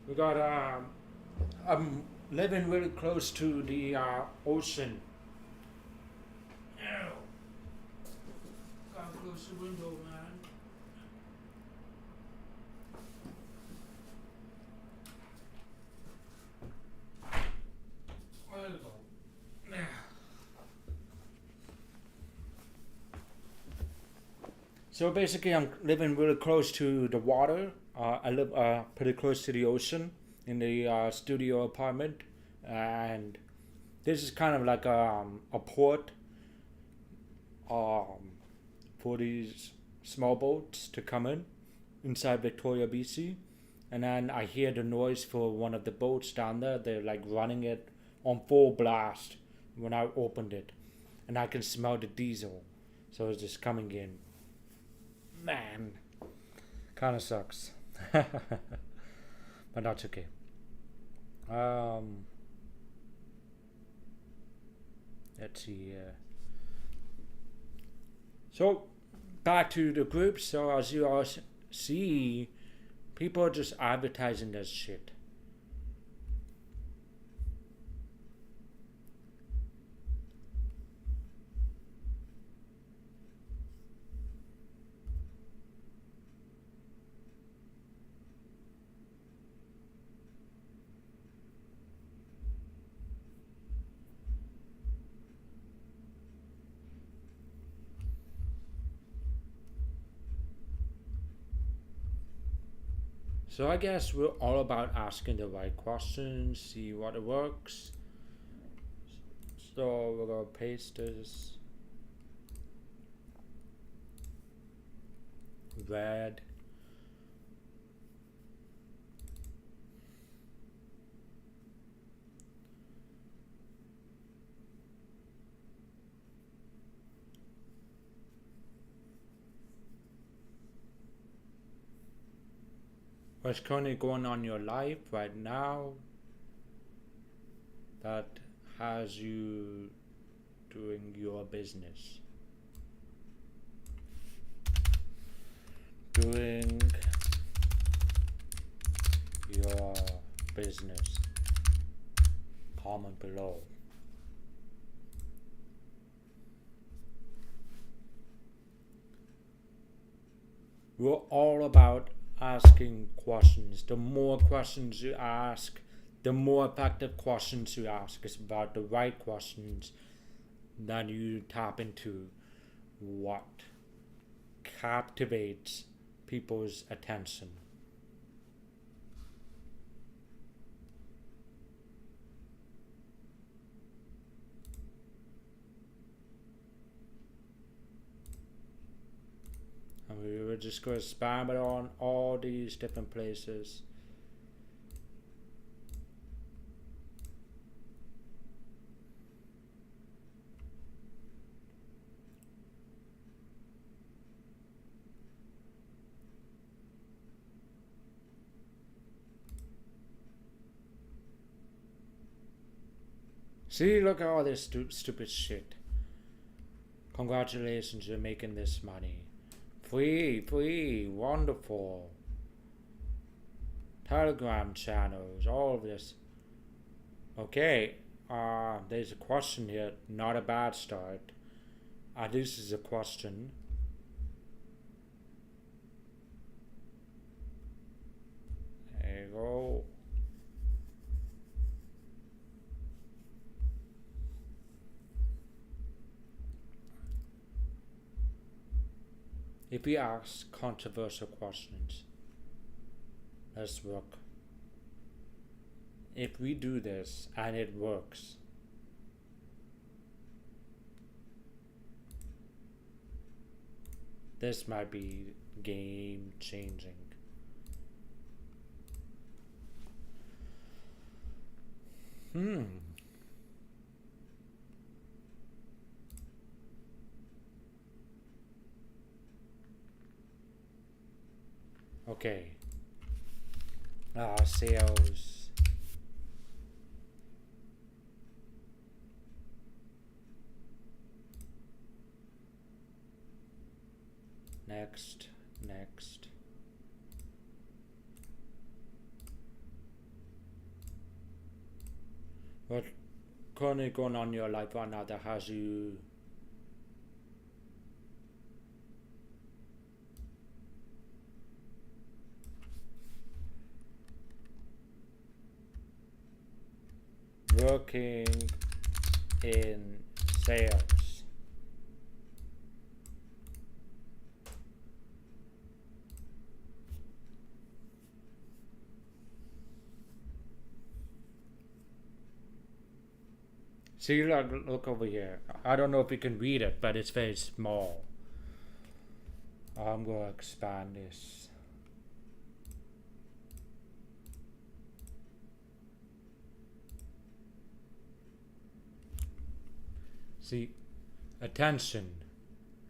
[SPEAKER 1] We got I'm living really close to the ocean. Ew. Gotta close the window, man. There we go. Yeah. So basically, I'm living really close to the water. I live pretty close to the ocean in the studio apartment, and this is kind of like a port for these small boats to come in inside Victoria, BC. And then I hear the noise for one of the boats down there. They're like running it on full blast when I opened it, and I can smell the diesel, so it's just coming in. Man, kind of sucks. But that's okay. Let's see. So back to the group. So as you all see, people are just advertising this shit. So I guess we're all about asking the right questions, see what it works. So we're gonna paste this. Red. What's currently going on in your life right now that has you doing your business? Doing your business. Comment below. We're all about asking questions. The more questions you ask, the more effective questions you ask. It's about the right questions that you tap into what captivates people's attention. And we were just going to spam it on all these different places. See, look at all this stupid shit. Congratulations, you're making this money. Free, wonderful. Telegram channels, all of this. Okay, there's a question here. Not a bad start. This is a question. There you go. If we ask controversial questions, let's work. If we do this and it works, this might be game changing. Okay. Sales. Next. What currently going on in your life right now that has you working in sales? See, look over here. I don't know if you can read it, but it's very small. I'm going to expand this. See, attention,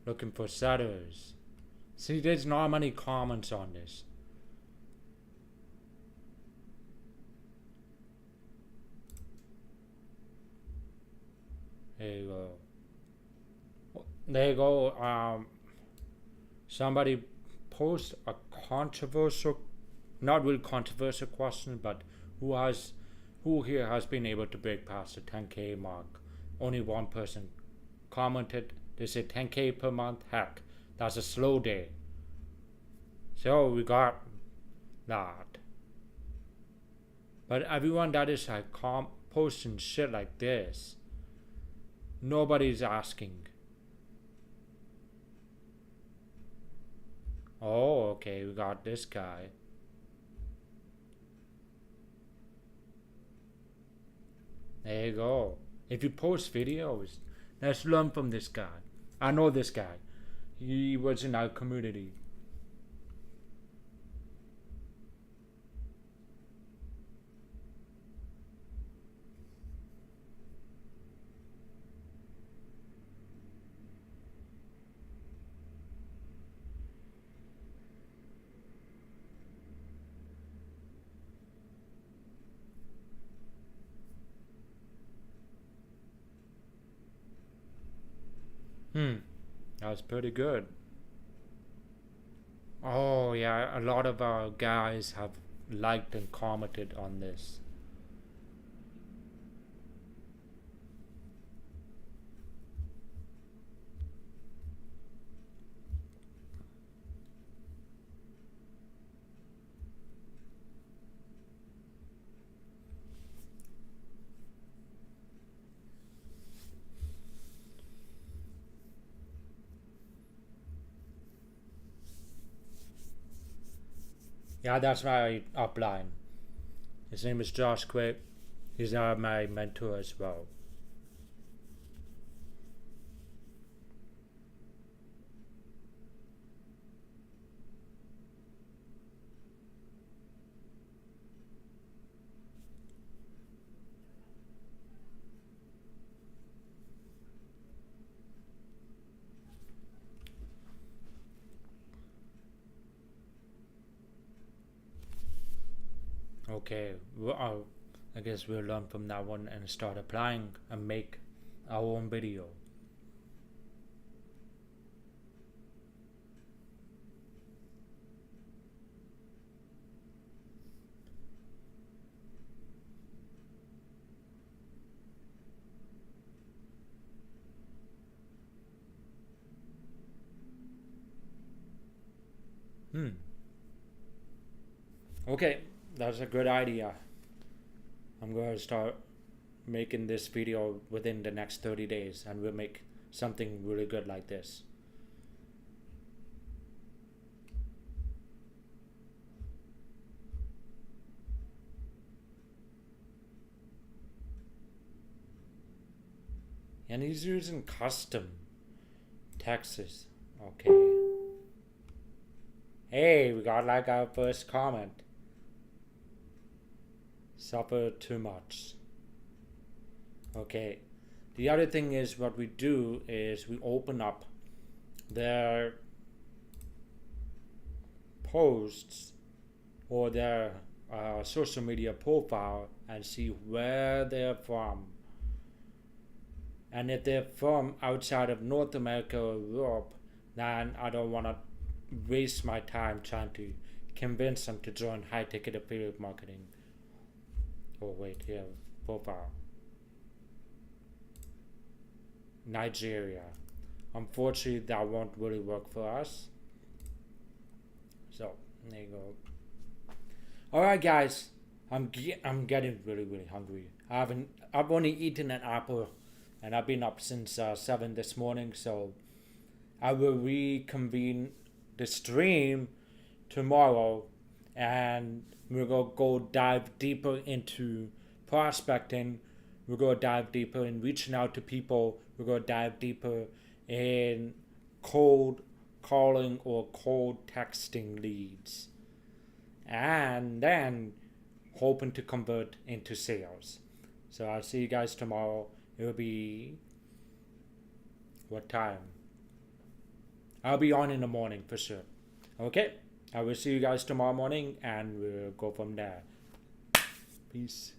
[SPEAKER 1] looking for sellers. See, there's not many comments on this. There you go. There you go. Somebody post a controversial, not really controversial question, but who here has been able to break past the 10K mark? Only one person commented. They said 10K per month. Heck, that's a slow day. So we got that. But everyone that is like posting shit like this, nobody's asking. Oh, okay, we got this guy. There you go. If you post videos, let's learn from this guy. I know this guy. He was in our community. That was pretty good. Oh yeah, a lot of our guys have liked and commented on this. Yeah, that's my upline. His name is Josh Quick. He's my mentor as well. Okay, well, I guess we'll learn from that one and start applying and make our own video. Okay, that's a good idea. I'm going to start making this video within the next 30 days and we'll make something really good like this. And he's using custom Texas. Okay. Hey, we got like our first comment. Suffer too much. Okay. The other thing is what we do is we open up their posts or their social media profile and see where they're from. And if they're from outside of North America or Europe, then I don't want to waste my time trying to convince them to join high ticket affiliate marketing. Oh wait, here, profile. Nigeria. Unfortunately, that won't really work for us. So there you go. All right, guys, I'm getting really hungry. I've only eaten an apple, and I've been up since 7 this morning. So I will reconvene the stream tomorrow, and we're gonna go dive deeper into prospecting. We're gonna dive deeper in reaching out to people. We're gonna dive deeper in cold calling or cold texting leads, and then hoping to convert into sales. So I'll see you guys tomorrow. It'll be what time? I'll be on in the morning for sure. Okay, I will see you guys tomorrow morning and we'll go from there. Peace.